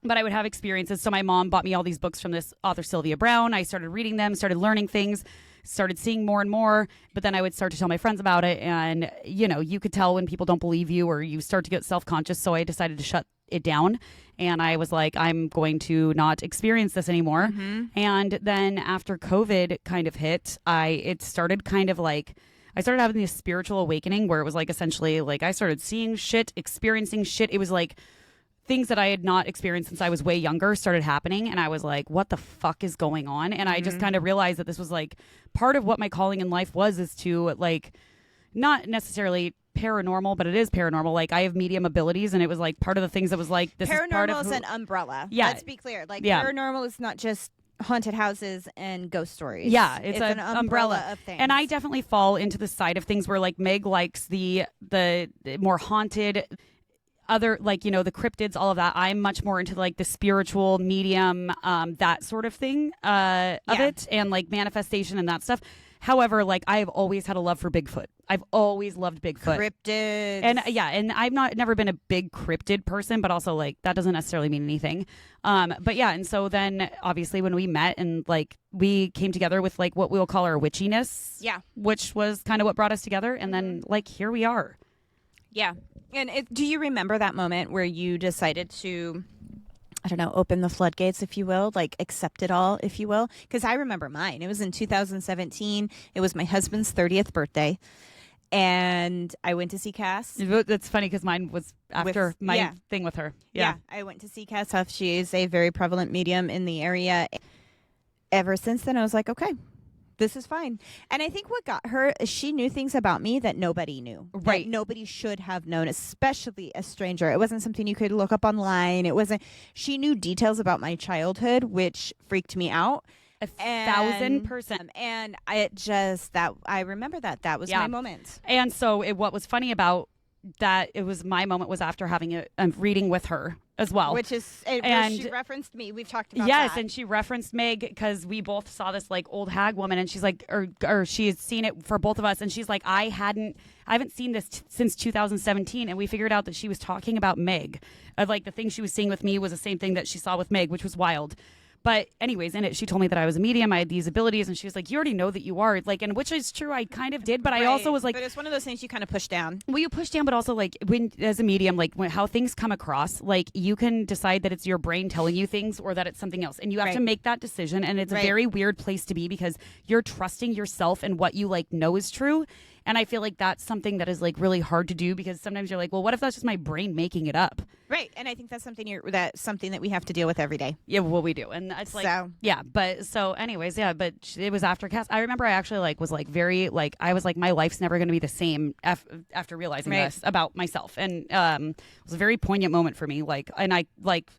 [SPEAKER 2] But I would have experiences. So my mom bought me all these books from this author, Sylvia Browne. I started reading them, started learning things, started seeing more and more. But then I would start to tell my friends about it. And, you could tell when people don't believe you or you start to get self-conscious. So I decided to shut it down. And I was like, I'm going to not experience this anymore. And then after COVID kind of hit, it started kind of like, I started having this spiritual awakening where it was like essentially like I started seeing shit, experiencing shit. It was like things that I had not experienced since I was way younger started happening. And I was like, what the fuck is going on? And I just kind of realized that this was like part of what my calling in life is to like, not necessarily paranormal, but it is paranormal. Like I have medium abilities and it was like part of the things that was like, this
[SPEAKER 1] paranormal
[SPEAKER 2] is part of
[SPEAKER 1] is an umbrella.
[SPEAKER 2] Yeah.
[SPEAKER 1] Let's be clear. Like paranormal is not just haunted houses and ghost stories.
[SPEAKER 2] Yeah, it's an
[SPEAKER 1] umbrella of things.
[SPEAKER 2] And I definitely fall into the side of things where like Meg likes the more haunted, other like the cryptids, all of that. I'm much more into like the spiritual medium, that sort of thing of it, and like manifestation and that stuff. However, like I have always had a love for Bigfoot. I've always loved Bigfoot,
[SPEAKER 1] cryptids,
[SPEAKER 2] and and I've never been a big cryptid person, but also like that doesn't necessarily mean anything. But yeah, and so then obviously when we met and like we came together with like what we'll call our witchiness, which was kind of what brought us together, and then like here we are.
[SPEAKER 1] Yeah. And do you remember that moment where you decided to, I don't know, open the floodgates, if you will, like accept it all, if you will? Because I remember mine. It was in 2017. It was my husband's 30th birthday. And I went to see Cass.
[SPEAKER 2] That's funny because mine was after my thing with her. Yeah.
[SPEAKER 1] I went to see Cass Huff. She is a very prevalent medium in the area. Ever since then, I was like, okay, This is fine. And I think what got her is she knew things about me that nobody knew.
[SPEAKER 2] Right.
[SPEAKER 1] That nobody should have known, especially a stranger. It wasn't something you could look up online. It wasn't. She knew details about my childhood, which freaked me out.
[SPEAKER 2] 1,000%.
[SPEAKER 1] And I remember that was my moment.
[SPEAKER 2] And so what was funny about that, it was my moment was after having a reading with her as well.
[SPEAKER 1] Which is, and she referenced me. We've talked about that.
[SPEAKER 2] Yes, and she referenced Meg because we both saw this like old hag woman, and she's like, or she had seen it for both of us, and she's like, I haven't seen this since 2017, and we figured out that she was talking about Meg. Like the thing she was seeing with me was the same thing that she saw with Meg, which was wild. But anyways, in it, she told me that I was a medium. I had these abilities, and she was like, "You already know that you are." Like, and which is true. I kind of did, but I also was like,
[SPEAKER 1] "But it's one of those things you kind of push down."
[SPEAKER 2] Well, you push down, but also like when as a medium, like how things come across, like you can decide that it's your brain telling you things or that it's something else, and you have to make that decision. And it's a very weird place to be because you're trusting yourself and what you like know is true. And I feel like that's something that is like really hard to do because sometimes you're like, well, what if that's just my brain making it up?
[SPEAKER 1] Right. And I think that's something that we have to deal with every day.
[SPEAKER 2] Yeah, well, we do. And it's like, yeah. But so anyways, yeah, but it was after cast. I remember I actually like was like very like, I was like, my life's never going to be the same after realizing this about myself. And it was a very poignant moment for me. Like, and I like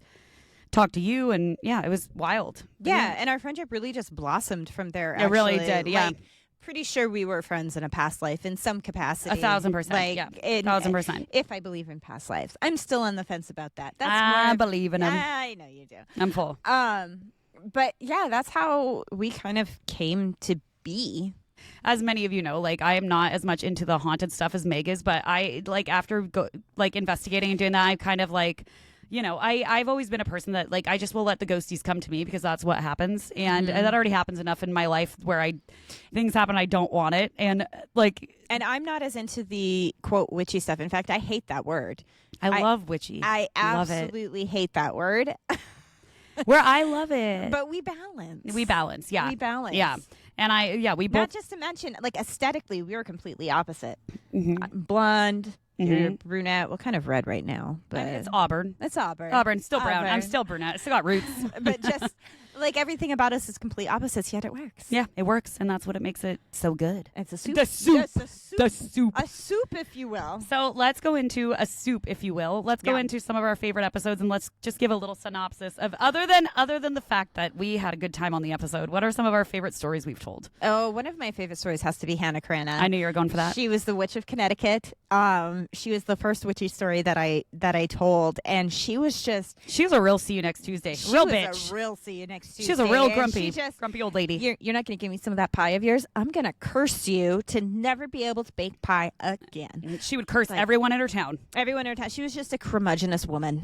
[SPEAKER 2] talked to you and yeah, it was wild.
[SPEAKER 1] Yeah. And our friendship really just blossomed from there.
[SPEAKER 2] It really did. Yeah.
[SPEAKER 1] Like, pretty sure we were friends in a past life in some capacity.
[SPEAKER 2] 1,000%.
[SPEAKER 1] Like,
[SPEAKER 2] yeah. 1,000%.
[SPEAKER 1] If I believe in past lives, I'm still on the fence about that.
[SPEAKER 2] I believe in them.
[SPEAKER 1] I know you do.
[SPEAKER 2] I'm full.
[SPEAKER 1] But yeah, that's how we kind of came to be.
[SPEAKER 2] As many of you know, like I am not as much into the haunted stuff as Meg is, but I like after investigating and doing that, I kind of like. You know, I've always been a person that, like, I just will let the ghosties come to me because that's what happens. And that already happens enough in my life where things happen, I don't want it. And, like...
[SPEAKER 1] And I'm not as into the, quote, witchy stuff. In fact, I hate that word.
[SPEAKER 2] I love witchy.
[SPEAKER 1] I absolutely hate that word.
[SPEAKER 2] Where I love it.
[SPEAKER 1] But we balance.
[SPEAKER 2] We balance, yeah.
[SPEAKER 1] We balance.
[SPEAKER 2] Yeah. And we both...
[SPEAKER 1] Not just to mention, like, aesthetically, we were completely opposite. Blonde... You're brunette. Well, kind of red right now, but
[SPEAKER 2] it's auburn.
[SPEAKER 1] It's auburn.
[SPEAKER 2] Auburn, still brown. I'm still brunette. I still got roots.
[SPEAKER 1] But just like everything about us is complete opposites, yet it works.
[SPEAKER 2] Yeah, it works, and that's what it makes it so good.
[SPEAKER 1] It's a soup.
[SPEAKER 2] The soup.
[SPEAKER 1] Yes, a soup.
[SPEAKER 2] The soup.
[SPEAKER 1] A soup, if you will.
[SPEAKER 2] So let's go into a soup, if you will. Let's go into some of our favorite episodes, and let's just give a little synopsis of other than the fact that we had a good time on the episode. What are some of our favorite stories we've told?
[SPEAKER 1] Oh, one of my favorite stories has to be Hannah Karenna.
[SPEAKER 2] I knew you were going for that.
[SPEAKER 1] She was the Witch of Connecticut. She was the first witchy story that I told, and she was
[SPEAKER 2] a real see you next Tuesday. Real bitch.
[SPEAKER 1] She was a real see you next Tuesday.
[SPEAKER 2] She was a real grumpy old lady.
[SPEAKER 1] You're not going to give me some of that pie of yours. I'm going to curse you to never be able to bake pie again.
[SPEAKER 2] She would curse everyone in her town.
[SPEAKER 1] Everyone in her town. She was just a curmudgeonous woman.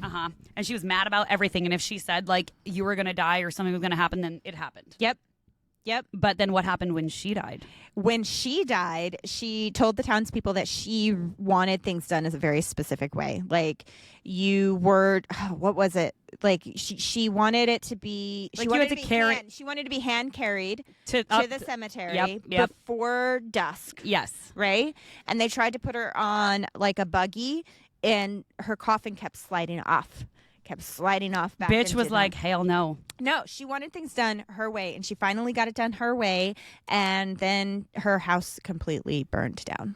[SPEAKER 2] And she was mad about everything. And if she said like you were going to die or something was going to happen, then it happened.
[SPEAKER 1] Yep.
[SPEAKER 2] But then what happened when she died?
[SPEAKER 1] When she died, she told the townspeople that she wanted things done as a very specific way. Like what was it? Like she wanted it to be.
[SPEAKER 2] Like you had to carry.
[SPEAKER 1] She wanted to be hand carried to the cemetery before dusk.
[SPEAKER 2] Yes.
[SPEAKER 1] Right. And they tried to put her on like a buggy, and her coffin kept sliding off. Back.
[SPEAKER 2] Bitch was like, hell no.
[SPEAKER 1] No, she wanted things done her way, and she finally got it done her way, and then her house completely burned down.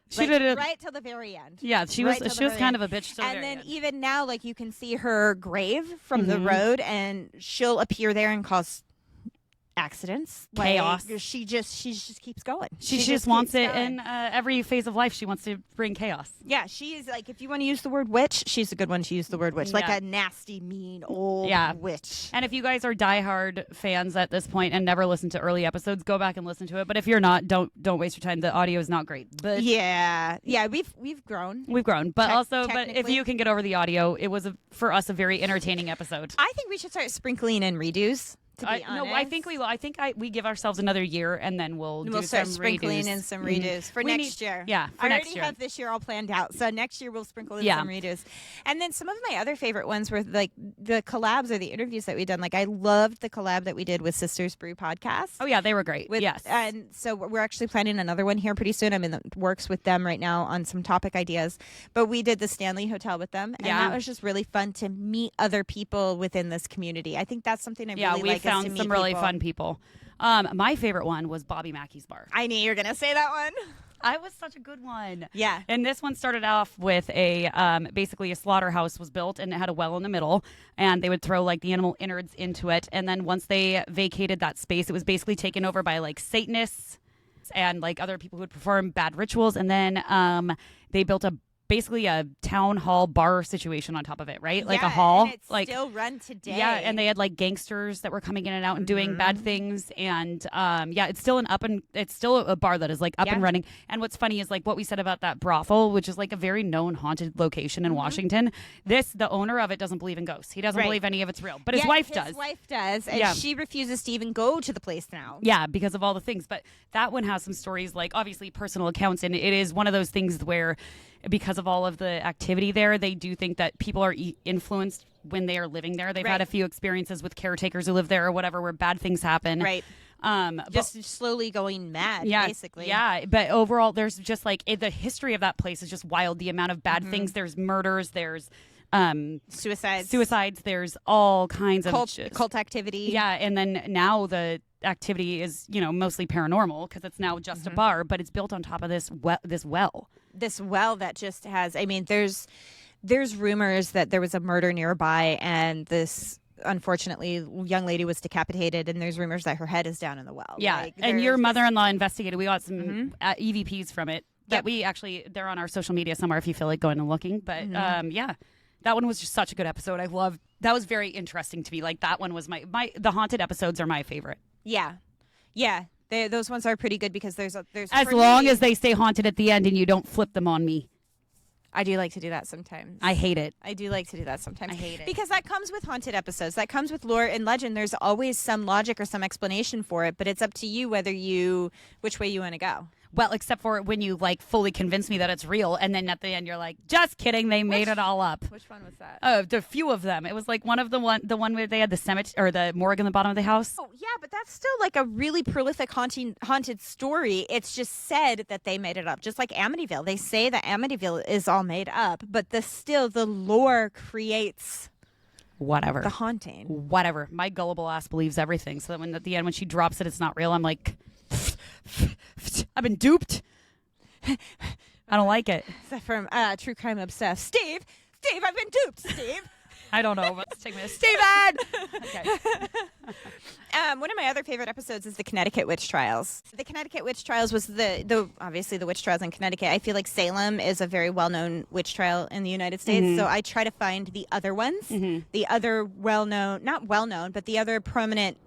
[SPEAKER 2] She did it
[SPEAKER 1] right till the very end.
[SPEAKER 2] Yeah, she was kind of a bitch till the
[SPEAKER 1] very
[SPEAKER 2] end.
[SPEAKER 1] And then even now, like you can see her grave from the road, and she'll appear there and cause accidents,
[SPEAKER 2] chaos.
[SPEAKER 1] Like, she just keeps going.
[SPEAKER 2] She just wants it in every phase of life. She wants to bring chaos.
[SPEAKER 1] Yeah, she's like, if you want to use the word witch, she's a good one to use the word witch, like a nasty, mean old witch.
[SPEAKER 2] And if you guys are diehard fans at this point and never listened to early episodes, go back and listen to it. But if you're not, don't waste your time. The audio is not great. But
[SPEAKER 1] yeah, we've grown.
[SPEAKER 2] We've grown, but but if you can get over the audio, it was for us a very entertaining episode.
[SPEAKER 1] I think we should start sprinkling in redos.
[SPEAKER 2] I think we will. I think we give ourselves another year and then we'll
[SPEAKER 1] start
[SPEAKER 2] some
[SPEAKER 1] sprinkling
[SPEAKER 2] redos.
[SPEAKER 1] in some redos for next year.
[SPEAKER 2] Yeah,
[SPEAKER 1] I already have this year all planned out. So next year we'll sprinkle in some redos. And then some of my other favorite ones were like the collabs or the interviews that we done. Like I loved the collab that we did with Sisters Brew Podcast.
[SPEAKER 2] Oh yeah, they were great. Yes.
[SPEAKER 1] And so we're actually planning another one here pretty soon. I'm in the works with them right now on some topic ideas. But we did the Stanley Hotel with them, and that was just really fun to meet other people within this community. I think that's something I really like
[SPEAKER 2] found
[SPEAKER 1] to meet
[SPEAKER 2] some really
[SPEAKER 1] people.
[SPEAKER 2] fun people. My favorite one was Bobby Mackey's bar.
[SPEAKER 1] I knew you were gonna say that one.
[SPEAKER 2] I was such a good one.
[SPEAKER 1] Yeah.
[SPEAKER 2] And this one started off with basically a slaughterhouse was built and it had a well in the middle, and they would throw like the animal innards into it. And then once they vacated that space, it was basically taken over by like Satanists and like other people who would perform bad rituals. And then they built basically a town hall bar situation on top of it, right? Like a hall.
[SPEAKER 1] And it's
[SPEAKER 2] like
[SPEAKER 1] still run today.
[SPEAKER 2] Yeah, and they had like gangsters that were coming in and out and doing bad things, and it's still it's still a bar that is like up and running. And what's funny is like what we said about that brothel, which is like a very known haunted location in Washington. The owner of it doesn't believe in ghosts. He doesn't believe any of it's real, but his wife does.
[SPEAKER 1] His wife does, and she refuses to even go to the place now.
[SPEAKER 2] Yeah, because of all the things. But that one has some stories, like obviously personal accounts, and it is one of those things where, because of all of the activity there, they do think that people are influenced when they are living there. They've had a few experiences with caretakers who live there or whatever where bad things happen.
[SPEAKER 1] Right. Just slowly going mad, basically.
[SPEAKER 2] Yeah, but overall, there's just like the history of that place is just wild. The amount of bad things. There's murders. There's suicides. There's all kinds of
[SPEAKER 1] cult activity.
[SPEAKER 2] Yeah, and then now the activity is mostly paranormal because it's now just a bar, but it's built on top of this well.
[SPEAKER 1] This well that just has, I mean, there's rumors that there was a murder nearby, and this, unfortunately, young lady was decapitated, and there's rumors that her head is down in the well.
[SPEAKER 2] Yeah, and your mother-in-law investigated. We got some EVPs from it that we actually, they're on our social media somewhere if you feel like going and looking. But yeah, that one was just such a good episode. I loved, that was very interesting to me. Like that one was the haunted episodes are my favorite.
[SPEAKER 1] Yeah. Yeah. Those ones are pretty good because there's
[SPEAKER 2] as long as they stay haunted at the end and you don't flip them on me.
[SPEAKER 1] I do like to do that sometimes.
[SPEAKER 2] I hate it.
[SPEAKER 1] I do like to do that sometimes.
[SPEAKER 2] I hate it.
[SPEAKER 1] Because that comes with haunted episodes. That comes with lore and legend. There's always some logic or some explanation for it, but it's up to you which way you want to go.
[SPEAKER 2] Well, except for when you like fully convince me that it's real, and then at the end you're like, just kidding, they made it all up.
[SPEAKER 1] Which one was that?
[SPEAKER 2] Oh, a few of them. It was like the one where they had the cemetery or the morgue in the bottom of the house.
[SPEAKER 1] Oh yeah, but that's still like a really prolific haunted story. It's just said that they made it up, just like Amityville. They say that Amityville is all made up, but the lore creates
[SPEAKER 2] whatever
[SPEAKER 1] the haunting.
[SPEAKER 2] Whatever. My gullible ass believes everything. So that at the end when she drops it, it's not real. I'm like, I've been duped. I don't like it.
[SPEAKER 1] Is that from True Crime Obsessed? Steve, I've been duped, Steve.
[SPEAKER 2] I don't know. Let's take a minute. Steven! Okay.
[SPEAKER 1] One of my other favorite episodes is the Connecticut Witch Trials. The Connecticut Witch Trials was obviously the witch trials in Connecticut. I feel like Salem is a very well-known witch trial in the United States, so I try to find the other ones, the other not well-known, but the other prominent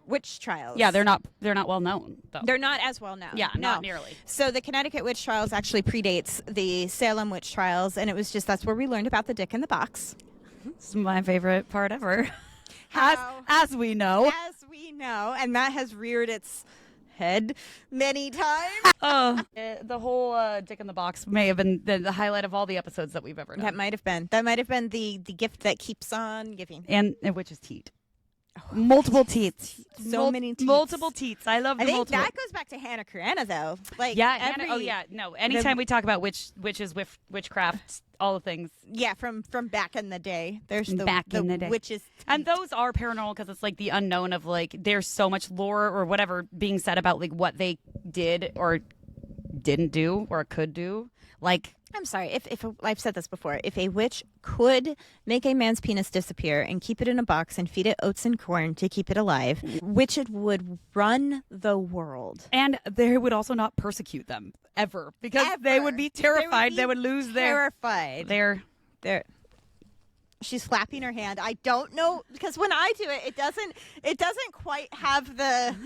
[SPEAKER 1] witch trials.
[SPEAKER 2] Yeah, they're not well known though.
[SPEAKER 1] They're not as well known.
[SPEAKER 2] Yeah, not nearly.
[SPEAKER 1] So the Connecticut Witch Trials actually predates the Salem Witch Trials, and it was that's where we learned about the dick in the box.
[SPEAKER 2] It's my favorite part ever. As we know.
[SPEAKER 1] As we know, and that has reared its head many times.
[SPEAKER 2] The whole dick in the box may have been the highlight of all the episodes that we've ever done.
[SPEAKER 1] That might have been the gift that keeps on giving.
[SPEAKER 2] And which is teat. Multiple teats.
[SPEAKER 1] Many teats.
[SPEAKER 2] Multiple teats. I love the multiple.
[SPEAKER 1] I think that goes back to Hannah Karenna, though. Like,
[SPEAKER 2] anytime we talk about witches, witchcraft, all the things.
[SPEAKER 1] Yeah, from back in the day. There's the
[SPEAKER 2] day.
[SPEAKER 1] Witches.
[SPEAKER 2] And those are paranormal because it's like the unknown of like there's so much lore or whatever being said about like what they did or didn't do or could do. Like,
[SPEAKER 1] I'm sorry, if I've said this before, if a witch could make a man's penis disappear and keep it in a box and feed it oats and corn to keep it alive, witches would run the world.
[SPEAKER 2] And they would also not persecute them ever because they would be terrified. They would lose
[SPEAKER 1] terrified.
[SPEAKER 2] their.
[SPEAKER 1] She's flapping her hand. I don't know because when I do it doesn't quite have the.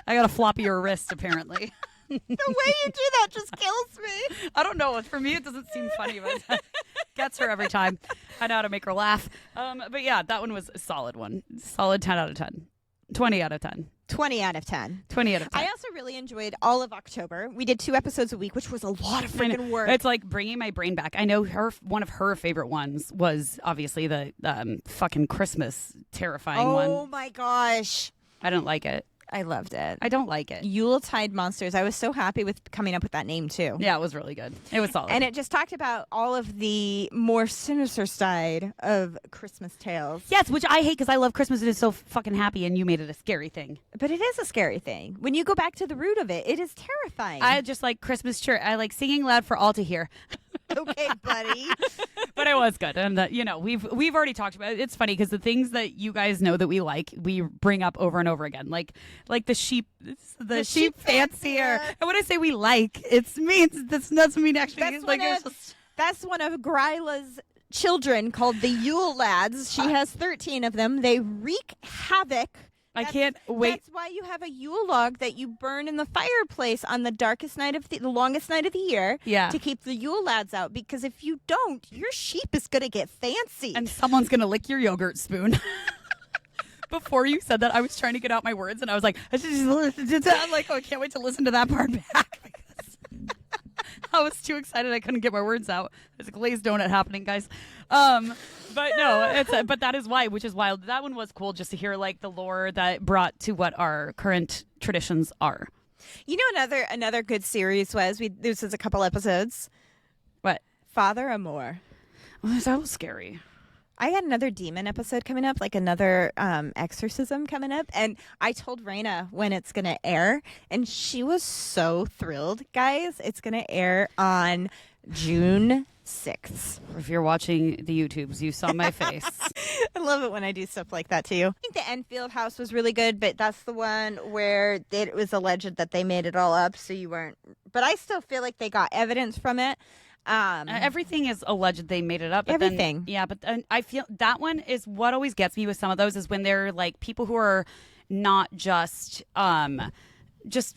[SPEAKER 2] I got a floppier wrist apparently.
[SPEAKER 1] The way you do that just kills me.
[SPEAKER 2] I don't know. For me, it doesn't seem funny, but it gets her every time. I know how to make her laugh. But yeah, that one was a solid one. Solid 10 out of 10. 20 out of 10.
[SPEAKER 1] 20 out of 10.
[SPEAKER 2] 20 out of 10.
[SPEAKER 1] I also really enjoyed all of October. We did 2 episodes a week, which was a lot of freaking work.
[SPEAKER 2] It's like bringing my brain back. I know one of her favorite ones was obviously the fucking Christmas terrifying one.
[SPEAKER 1] Oh my gosh.
[SPEAKER 2] I didn't like it.
[SPEAKER 1] I loved it.
[SPEAKER 2] I don't like it.
[SPEAKER 1] Yuletide Monsters. I was so happy with coming up with that name too.
[SPEAKER 2] Yeah, it was really good. It was solid.
[SPEAKER 1] And it just talked about all of the more sinister side of Christmas tales.
[SPEAKER 2] Yes, which I hate because I love Christmas. It is so fucking happy, and you made it a scary thing.
[SPEAKER 1] But it is a scary thing. When you go back to the root of it, it is terrifying.
[SPEAKER 2] I just like Christmas church. I like singing loud for all to hear.
[SPEAKER 1] Okay, buddy.
[SPEAKER 2] But it was good, and we've already talked about it. It's funny because the things that you guys know that we like, we bring up over and over again, like the sheep, the sheep fancier. And when I say we like, it means that doesn't mean actually.
[SPEAKER 1] That's one of Gryla's children called the Yule Lads. She has 13 of them. They wreak havoc.
[SPEAKER 2] I can't wait.
[SPEAKER 1] That's why you have a Yule log that you burn in the fireplace on the darkest night of the longest night of the year to keep the Yule Lads out. Because if you don't, your sheep is going to get fancy.
[SPEAKER 2] And someone's going to lick your yogurt spoon. Before you said that, I was trying to get out my words, and I was like, I'm like, oh, I can't wait to listen to that part back. Because I was too excited I couldn't get my words out. There's a glazed donut happening, guys. But no, but that is why, which is wild. That one was cool just to hear like the lore that brought to what our current traditions are.
[SPEAKER 1] You know, another good series was this was a couple episodes.
[SPEAKER 2] What?
[SPEAKER 1] Father Amor.
[SPEAKER 2] Oh, that was scary.
[SPEAKER 1] I got another demon episode coming up, like another exorcism coming up. And I told Raina when it's going to air, and she was so thrilled. Guys, it's going to air on June 6th.
[SPEAKER 2] If you're watching the YouTubes, you saw my face.
[SPEAKER 1] I love it when I do stuff like that to you. I think the Enfield house was really good, but that's the one where it was alleged that they made it all up, so you weren't. But I still feel like they got evidence from it.
[SPEAKER 2] Everything is alleged they made it up. But
[SPEAKER 1] everything.
[SPEAKER 2] But I feel that one is what always gets me with some of those is when they're like people who are not just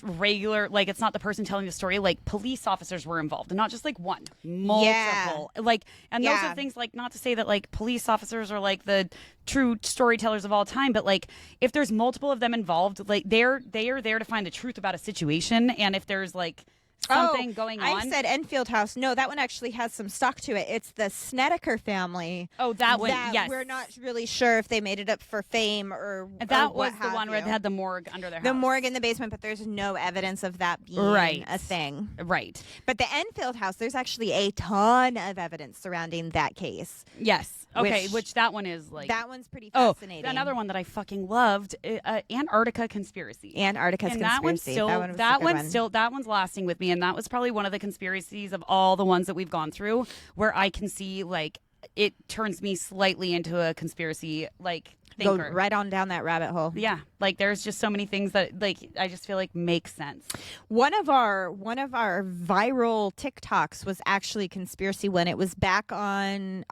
[SPEAKER 2] regular, like it's not the person telling the story, like police officers were involved and not just like one, multiple. Like, and those are things like, not to say that like police officers are like the true storytellers of all time, but like if there's multiple of them involved, like they are there to find the truth about a situation. And if there's like something going on.
[SPEAKER 1] I said Enfield House. No, that one actually has some stock to it. It's the Snedeker family.
[SPEAKER 2] Oh, that one, yes.
[SPEAKER 1] We're not really sure if they made it up for fame or
[SPEAKER 2] that
[SPEAKER 1] or
[SPEAKER 2] was the one where they had the morgue under their house.
[SPEAKER 1] The morgue in the basement, but there's no evidence of that being a thing.
[SPEAKER 2] Right.
[SPEAKER 1] But the Enfield House, there's actually a ton of evidence surrounding that case.
[SPEAKER 2] Yes. Okay, which that one is like...
[SPEAKER 1] That one's pretty fascinating.
[SPEAKER 2] Another one that I fucking loved, Antarctica Conspiracy.
[SPEAKER 1] Antarctica Conspiracy.
[SPEAKER 2] That one's lasting with me, and that was probably one of the conspiracies of all the ones that we've gone through where I can see, like, it turns me slightly into a conspiracy, like... thinker.
[SPEAKER 1] Go right on down that rabbit hole.
[SPEAKER 2] Yeah, like there's just so many things that like I just feel like make sense.
[SPEAKER 1] One of our viral TikToks was actually conspiracy when it was back on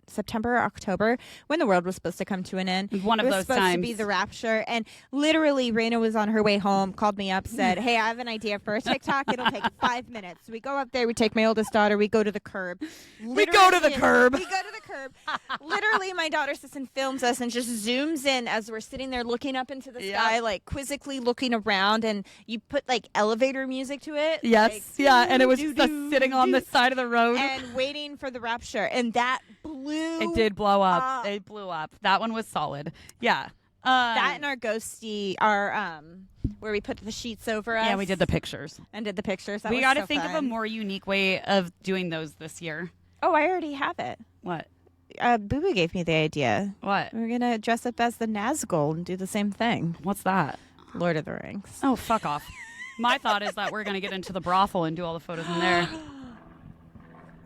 [SPEAKER 1] September, October, when the world was supposed to come to an end.
[SPEAKER 2] One of those times. It was supposed
[SPEAKER 1] to be the rapture. And literally, Raina was on her way home, called me up, said, hey, I have an idea for a TikTok. It'll take 5 minutes. We go up there, we take my oldest daughter, we go to the curb.
[SPEAKER 2] We go to the curb.
[SPEAKER 1] Literally, my daughter sits and films us and just zooms in as we're sitting there looking up into the sky, like quizzically looking around. And you put like elevator music to it.
[SPEAKER 2] Yes.
[SPEAKER 1] Like,
[SPEAKER 2] and it was just us sitting on the side of the road.
[SPEAKER 1] And waiting for the rapture. And that blew.
[SPEAKER 2] It did blow up. It blew up. That one was solid. Yeah.
[SPEAKER 1] That and our ghosty, where we put the sheets over us.
[SPEAKER 2] Yeah, we did the pictures.
[SPEAKER 1] We
[SPEAKER 2] got to think of a more unique way of doing those this year.
[SPEAKER 1] Oh, I already have it.
[SPEAKER 2] What?
[SPEAKER 1] Boo Boo gave me the idea.
[SPEAKER 2] What?
[SPEAKER 1] We're going to dress up as the Nazgul and do the same thing.
[SPEAKER 2] What's that?
[SPEAKER 1] Lord of the Rings.
[SPEAKER 2] Oh, fuck off. My thought is that we're going to get into the brothel and do all the photos in there.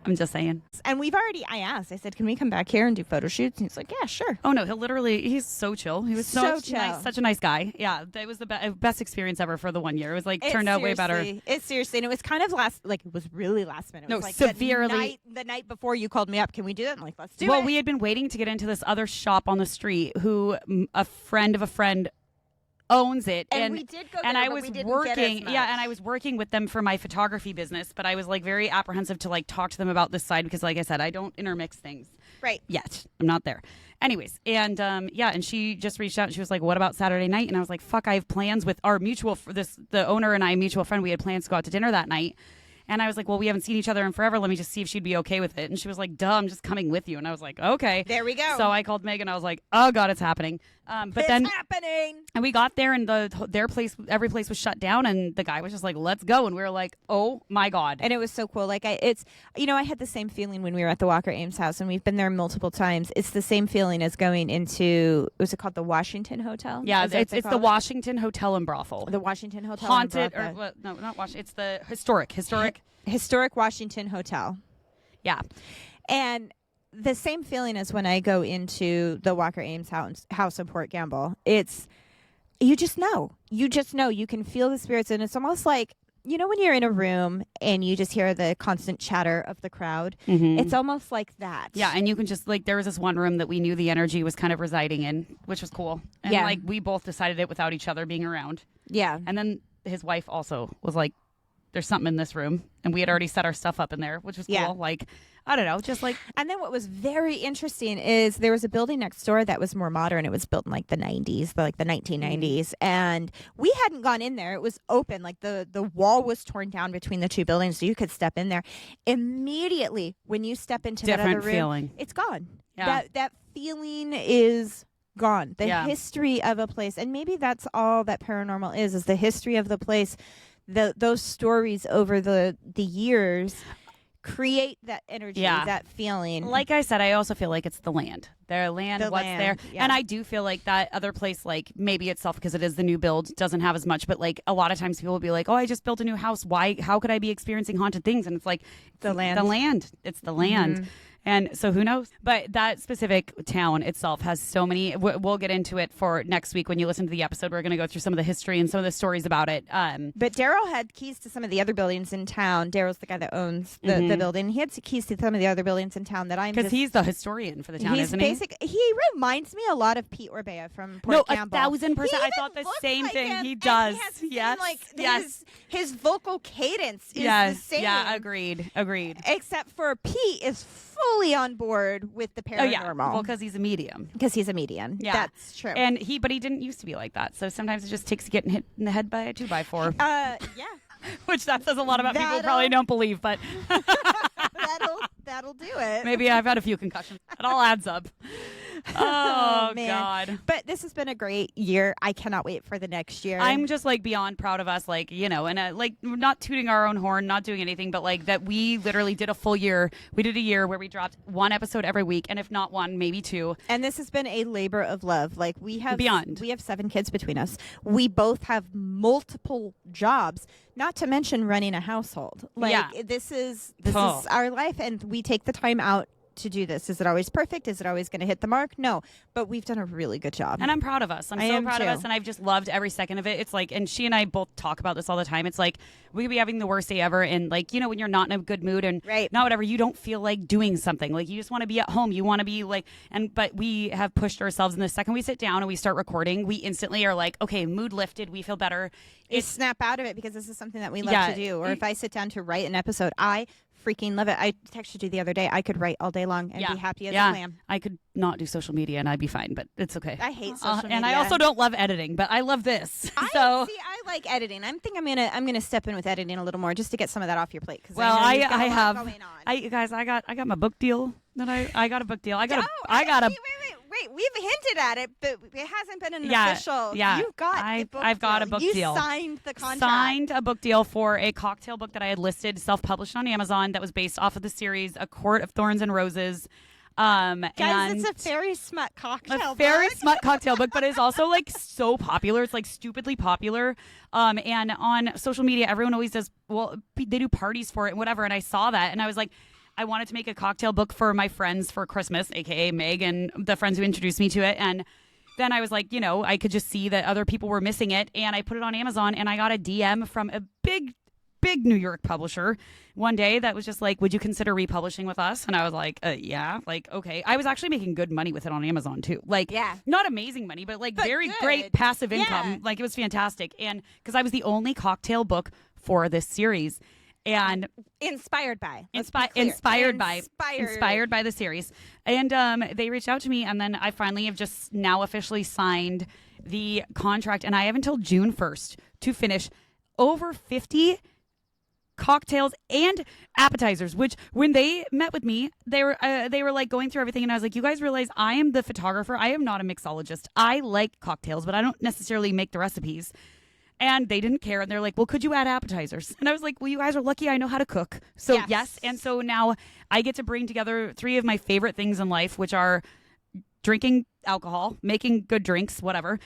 [SPEAKER 2] I'm just saying.
[SPEAKER 1] And I asked, I said, can we come back here and do photo shoots? And he's like, yeah, sure.
[SPEAKER 2] Oh, no, he's so chill. He was so chill. Nice, such a nice guy. Yeah, that was the best experience ever for the 1 year. It was like, turned out way better.
[SPEAKER 1] It seriously, and it was kind of it was really last minute. It was like
[SPEAKER 2] severely.
[SPEAKER 1] The night before you called me up, can we do that? I'm like, let's do it.
[SPEAKER 2] Well, we had been waiting to get into this other shop on the street who a friend of a friend owns it,
[SPEAKER 1] and we did go there,
[SPEAKER 2] and I
[SPEAKER 1] but
[SPEAKER 2] was
[SPEAKER 1] we didn't
[SPEAKER 2] working
[SPEAKER 1] get as much.
[SPEAKER 2] and I was working with them for my photography business, but I was like very apprehensive to like talk to them about this side because like I said, I don't intermix things yet. I'm not there. Anyways, and and she just reached out and she was like, what about Saturday night? And I was like, fuck, I have plans with our the owner and I, mutual friend. We had plans to go out to dinner that night. And I was like, well, we haven't seen each other in forever. Let me just see if she'd be okay with it. And she was like, duh, I'm just coming with you. And I was like, okay.
[SPEAKER 1] There we go.
[SPEAKER 2] So I called Megan. I was like, oh, God, it's happening. But
[SPEAKER 1] it's
[SPEAKER 2] then
[SPEAKER 1] happening.
[SPEAKER 2] and we got there and every place was shut down and the guy was just like, let's go. And we were like, oh my God.
[SPEAKER 1] And it was so cool. Like I had the same feeling when we were at the Walker Ames house, and we've been there multiple times. It's the same feeling as going into, was it called the Washington Hotel?
[SPEAKER 2] Yeah,
[SPEAKER 1] Is that what
[SPEAKER 2] it's the Washington Hotel and Brothel.
[SPEAKER 1] The Washington Hotel.
[SPEAKER 2] Haunted,
[SPEAKER 1] and
[SPEAKER 2] or no, not Washington. It's the historic
[SPEAKER 1] Washington Hotel.
[SPEAKER 2] Yeah.
[SPEAKER 1] And the same feeling as when I go into the Walker Ames house in Port Gamble. It's, you just know. You can feel the spirits, and it's almost like, when you're in a room and you just hear the constant chatter of the crowd.
[SPEAKER 2] Mm-hmm.
[SPEAKER 1] It's almost like that.
[SPEAKER 2] Yeah, and you can just, like, there was this one room that we knew the energy was kind of residing in, which was cool. And, like, we both decided it without each other being around.
[SPEAKER 1] Yeah.
[SPEAKER 2] And then his wife also was like, there's something in this room. And we had already set our stuff up in there, which was cool.
[SPEAKER 1] Yeah.
[SPEAKER 2] Like, I don't know, just like.
[SPEAKER 1] And then what was very interesting is there was a building next door that was more modern. It was built in like the 90s, like the 1990s. And we hadn't gone in there. It was open. Like the wall was torn down between the two buildings, so you could step in there. Immediately, when you step into that other room,
[SPEAKER 2] feeling.
[SPEAKER 1] It's gone.
[SPEAKER 2] Yeah.
[SPEAKER 1] That feeling is gone. The
[SPEAKER 2] Yeah.
[SPEAKER 1] history of a place. And maybe that's all that paranormal is the history of the place. Those stories over the years create that energy, that feeling.
[SPEAKER 2] Like I said, I also feel like it's the land. Their land, what's there.
[SPEAKER 1] Yeah.
[SPEAKER 2] And I do feel like that other place, like maybe itself, because it is the new build, doesn't have as much. But like a lot of times people will be like, oh, I just built a new house. Why? How could I be experiencing haunted things? And it's like,
[SPEAKER 1] The land.
[SPEAKER 2] It's the land.
[SPEAKER 1] Mm-hmm.
[SPEAKER 2] And so who knows? But that specific town itself has so many. We'll get into it for next week when you listen to the episode. We're going to go through some of the history and some of the stories about it.
[SPEAKER 1] But Daryl had keys to some of the other buildings in town. Daryl's the guy that owns the building. He had keys to some of the other buildings in town that I'm
[SPEAKER 2] because he's the historian for the town, isn't he?
[SPEAKER 1] He reminds me a lot of Pete Orbea from Port Gamble.
[SPEAKER 2] 1,000%.
[SPEAKER 1] He
[SPEAKER 2] I thought the
[SPEAKER 1] looks
[SPEAKER 2] same
[SPEAKER 1] like
[SPEAKER 2] thing.
[SPEAKER 1] him,
[SPEAKER 2] He
[SPEAKER 1] and
[SPEAKER 2] does.
[SPEAKER 1] He has the
[SPEAKER 2] yes.
[SPEAKER 1] same, like,
[SPEAKER 2] yes.
[SPEAKER 1] His vocal cadence is
[SPEAKER 2] yes.
[SPEAKER 1] the same.
[SPEAKER 2] Yeah. Agreed.
[SPEAKER 1] Except for Pete is fully on board with the paranormal.
[SPEAKER 2] Oh yeah. Well, because he's a medium.
[SPEAKER 1] Because he's a medium.
[SPEAKER 2] Yeah,
[SPEAKER 1] that's true.
[SPEAKER 2] And he didn't used to be like that. So sometimes it just takes getting hit in the head by a 2x4.
[SPEAKER 1] Yeah.
[SPEAKER 2] Which that says a lot about people who probably don't believe, but
[SPEAKER 1] that'll do it.
[SPEAKER 2] maybe I've had a few concussions. It all adds up. Oh
[SPEAKER 1] man.
[SPEAKER 2] God.
[SPEAKER 1] But this has been a great year. I cannot wait for the next year.
[SPEAKER 2] I'm just like beyond proud of us, like, and like we're not tooting our own horn, not doing anything, but like that we literally did a full year. We did a year where we dropped one episode every week, and if not one, maybe two.
[SPEAKER 1] And this has been a labor of love. Like we have 7 kids between us. We both have multiple jobs, not to mention running a household. Like this is our life, and we take the time out to do this. Is it always perfect? Is it always going to hit the mark? No, but we've done a really good job.
[SPEAKER 2] And I'm proud of us. I'm so proud of us, and I've just loved every second of it. It's like, and she and I both talk about this all the time. It's like we could be having the worst day ever, and like, when you're not in a good mood and not whatever, you don't feel like doing something. Like you just want to be at home. You want to be like, but we have pushed ourselves. And the second we sit down and we start recording, we instantly are like, okay, mood lifted. We feel better.
[SPEAKER 1] It's snap out of it because this is something that we love to do. Or if I sit down to write an episode, I freaking love it. I texted you the other day. I could write all day long and be happy as a clam.
[SPEAKER 2] I could not do social media and I'd be fine, but it's okay.
[SPEAKER 1] I hate social media.
[SPEAKER 2] And I also don't love editing, but I love this.
[SPEAKER 1] I like editing. I'm gonna step in with editing a little more just to get some of that off your plate.
[SPEAKER 2] Well, I have.
[SPEAKER 1] Going on.
[SPEAKER 2] Guys, I got my book deal. I got a book deal. Wait.
[SPEAKER 1] We've hinted at it, but it hasn't been an official.
[SPEAKER 2] Yeah,
[SPEAKER 1] I've
[SPEAKER 2] got a book deal.
[SPEAKER 1] You signed the contract.
[SPEAKER 2] Signed a book deal for a cocktail book that I had listed, self-published on Amazon, that was based off of the series A Court of Thorns and Roses.
[SPEAKER 1] Guys, it's a fairy smut cocktail book.
[SPEAKER 2] A fairy smut cocktail book, but it's also like so popular. It's like stupidly popular. And on social media, everyone always does, they do parties for it and whatever. And I saw that and I was like, I wanted to make a cocktail book for my friends for Christmas, aka Meg and the friends who introduced me to it. And then I was like, I could just see that other people were missing it. And I put it on Amazon and I got a DM from a big New York publisher one day that was just like, would you consider republishing with us? And I was like, yeah, like, okay. I was actually making good money with it on Amazon too. Like, not amazing money, but like very good. Great passive income. Like it was fantastic. And because I was the only cocktail book for this series. And inspired by the series. And they reached out to me, and then I finally have just now officially signed the contract, and I have until June 1st to finish over 50 cocktails and appetizers, which when they met with me, they were like going through everything, and I was like, you guys realize I am the photographer. I am not a mixologist. I like cocktails, but I don't necessarily make the recipes. And they didn't care, and they're like, well, could you add appetizers? And I was like, well, you guys are lucky I know how to cook. So yes. And so now I get to bring together 3 of my favorite things in life, which are drinking alcohol, making good drinks, whatever,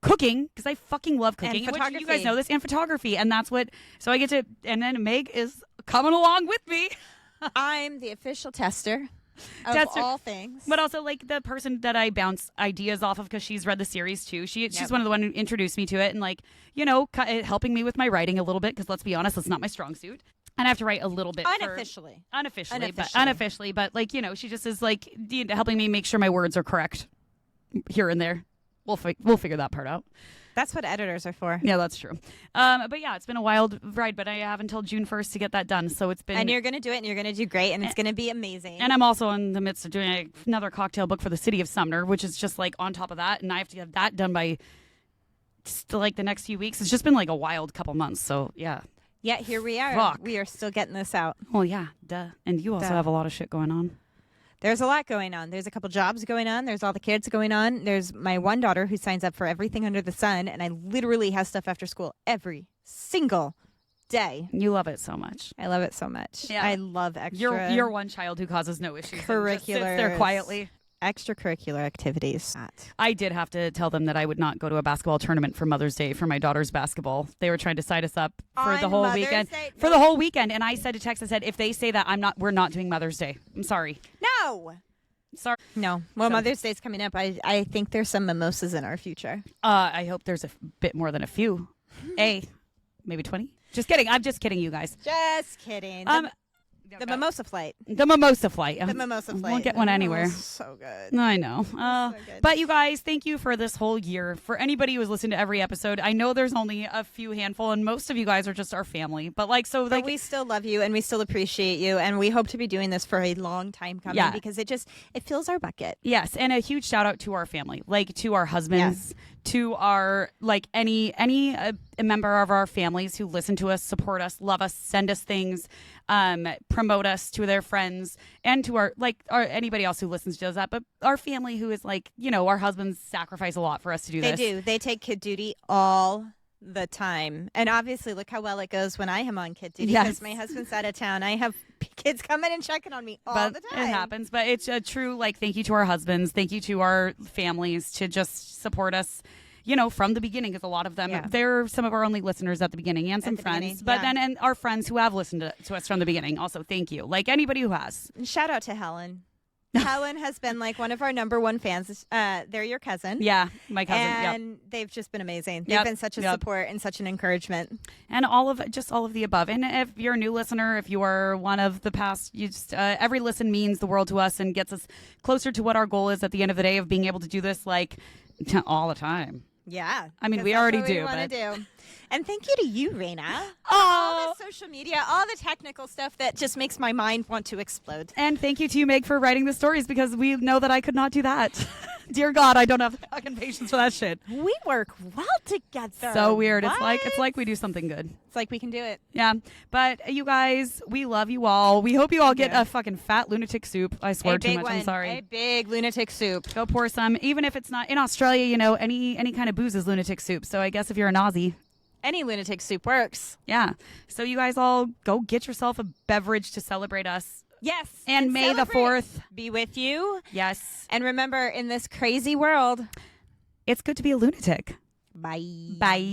[SPEAKER 2] cooking, because I fucking love cooking.
[SPEAKER 1] And photography.
[SPEAKER 2] Which you guys know this, and photography. And that's what, so I get to, and then Meg is coming along with me.
[SPEAKER 1] I'm the official tester of all things.
[SPEAKER 2] But also like the person that I bounce ideas off of because she's read the series too. She's one of the one who introduced me to it, and like, you know, helping me with my writing a little bit, because let's be honest, it's not my strong suit. And I have to write a little bit unofficially, but like, you know, she just is like helping me make sure my words are correct here and there. We'll figure that part out.
[SPEAKER 1] That's what editors are for.
[SPEAKER 2] Yeah, that's true. But yeah, it's been a wild ride, but I have until June 1st to get that done. So it's been.
[SPEAKER 1] And you're going to do it, and you're going to do great, and it's going to be amazing.
[SPEAKER 2] And I'm also in the midst of doing another cocktail book for the city of Sumner, which is just like on top of that. And I have to have that done by like the next few weeks. It's just been like a wild couple months. So yeah.
[SPEAKER 1] Yeah, here we are.
[SPEAKER 2] Fuck.
[SPEAKER 1] We are still getting this out.
[SPEAKER 2] Well, yeah, duh. And you also have a lot of shit going on.
[SPEAKER 1] There's a lot going on. There's a couple jobs going on. There's all the kids going on. There's my one daughter who signs up for everything under the sun, and I literally have stuff after school every single day.
[SPEAKER 2] You love it so much.
[SPEAKER 1] I love it so much.
[SPEAKER 2] Yeah.
[SPEAKER 1] I love extra.
[SPEAKER 2] You're one child who causes no issues.
[SPEAKER 1] Curricular.
[SPEAKER 2] Just sits there quietly.
[SPEAKER 1] Extracurricular activities.
[SPEAKER 2] I did have to tell them that I would not go to a basketball tournament for Mother's Day for my daughter's basketball. They were trying to side us up for
[SPEAKER 1] On
[SPEAKER 2] the whole
[SPEAKER 1] Mother's
[SPEAKER 2] weekend.
[SPEAKER 1] Day?
[SPEAKER 2] For the whole weekend, and I said to Tex, I said, if they say that, we're not doing Mother's Day. I'm sorry.
[SPEAKER 1] No.
[SPEAKER 2] Sorry.
[SPEAKER 1] No. Well,
[SPEAKER 2] So-
[SPEAKER 1] Mother's Day's coming up. I think there's some mimosas in our future.
[SPEAKER 2] I hope there's a bit more than a few. Maybe 20. Just kidding. I'm just kidding, you guys.
[SPEAKER 1] Just kidding. The mimosa flight.
[SPEAKER 2] The mimosa flight.
[SPEAKER 1] The mimosa flight.
[SPEAKER 2] Won't get one anywhere.
[SPEAKER 1] Oh, so good.
[SPEAKER 2] I know.
[SPEAKER 1] So good.
[SPEAKER 2] But you guys, thank you for this whole year. For anybody who has listened to every episode, I know there's only a few handful, and most of you guys are just our family. But like, so
[SPEAKER 1] But
[SPEAKER 2] like,
[SPEAKER 1] we still love you, and we still appreciate you, and we hope to be doing this for a long time coming because it fills our bucket.
[SPEAKER 2] yes, and a huge shout out to our family, like to our husbands, to our like any member of our families who listen to us, support us, love us, send us things, promote us to their friends, and to our anybody else who listens does that. But our family who is like, you know, our husbands sacrifice a lot for us to do
[SPEAKER 1] They
[SPEAKER 2] this.
[SPEAKER 1] do. They take kid duty all the time, and obviously, look how well it goes when I am on kid duty because my husband's out of town. I have kids coming and checking on me all the time.
[SPEAKER 2] It happens, but it's a true like thank you to our husbands, thank you to our families to just support us. You know, from the beginning, because a lot of them, they're some of our only listeners at the beginning and some friends. But then, and our friends who have listened to us from the beginning, also thank you. Like anybody who has.
[SPEAKER 1] And shout out to Helen. Helen has been like one of our number one fans. They're your cousin.
[SPEAKER 2] Yeah, my cousin.
[SPEAKER 1] And they've just been amazing. They've been such a support and such an encouragement.
[SPEAKER 2] And all of the above. And if you're a new listener, if you are one of the past, you just every listen means the world to us and gets us closer to what our goal is at the end of the day of being able to do this like all the time.
[SPEAKER 1] Yeah.
[SPEAKER 2] I mean, we already
[SPEAKER 1] do. And thank you to you, Raina. All the social media, all the technical stuff that just makes my mind want to explode.
[SPEAKER 2] And thank you to you, Meg, for writing the stories because we know that I could not do that. Dear God, I don't have the fucking patience for that shit.
[SPEAKER 1] We work well together.
[SPEAKER 2] So weird.
[SPEAKER 1] What?
[SPEAKER 2] It's like we do something good.
[SPEAKER 1] It's like we can do it.
[SPEAKER 2] Yeah. But you guys, we love you all. We hope you all get a fucking fat lunatic soup. I swear too much. I'm sorry.
[SPEAKER 1] A big lunatic soup.
[SPEAKER 2] Go pour some. Even if it's not in Australia, you know, any kind of booze is lunatic soup. So I guess if you're an Aussie,
[SPEAKER 1] any lunatic soup works.
[SPEAKER 2] Yeah. So you guys all go get yourself a beverage to celebrate us.
[SPEAKER 1] Yes.
[SPEAKER 2] And May the 4th
[SPEAKER 1] be with you.
[SPEAKER 2] Yes.
[SPEAKER 1] And remember, in this crazy world,
[SPEAKER 2] it's good to be a lunatic.
[SPEAKER 1] Bye.
[SPEAKER 2] Bye.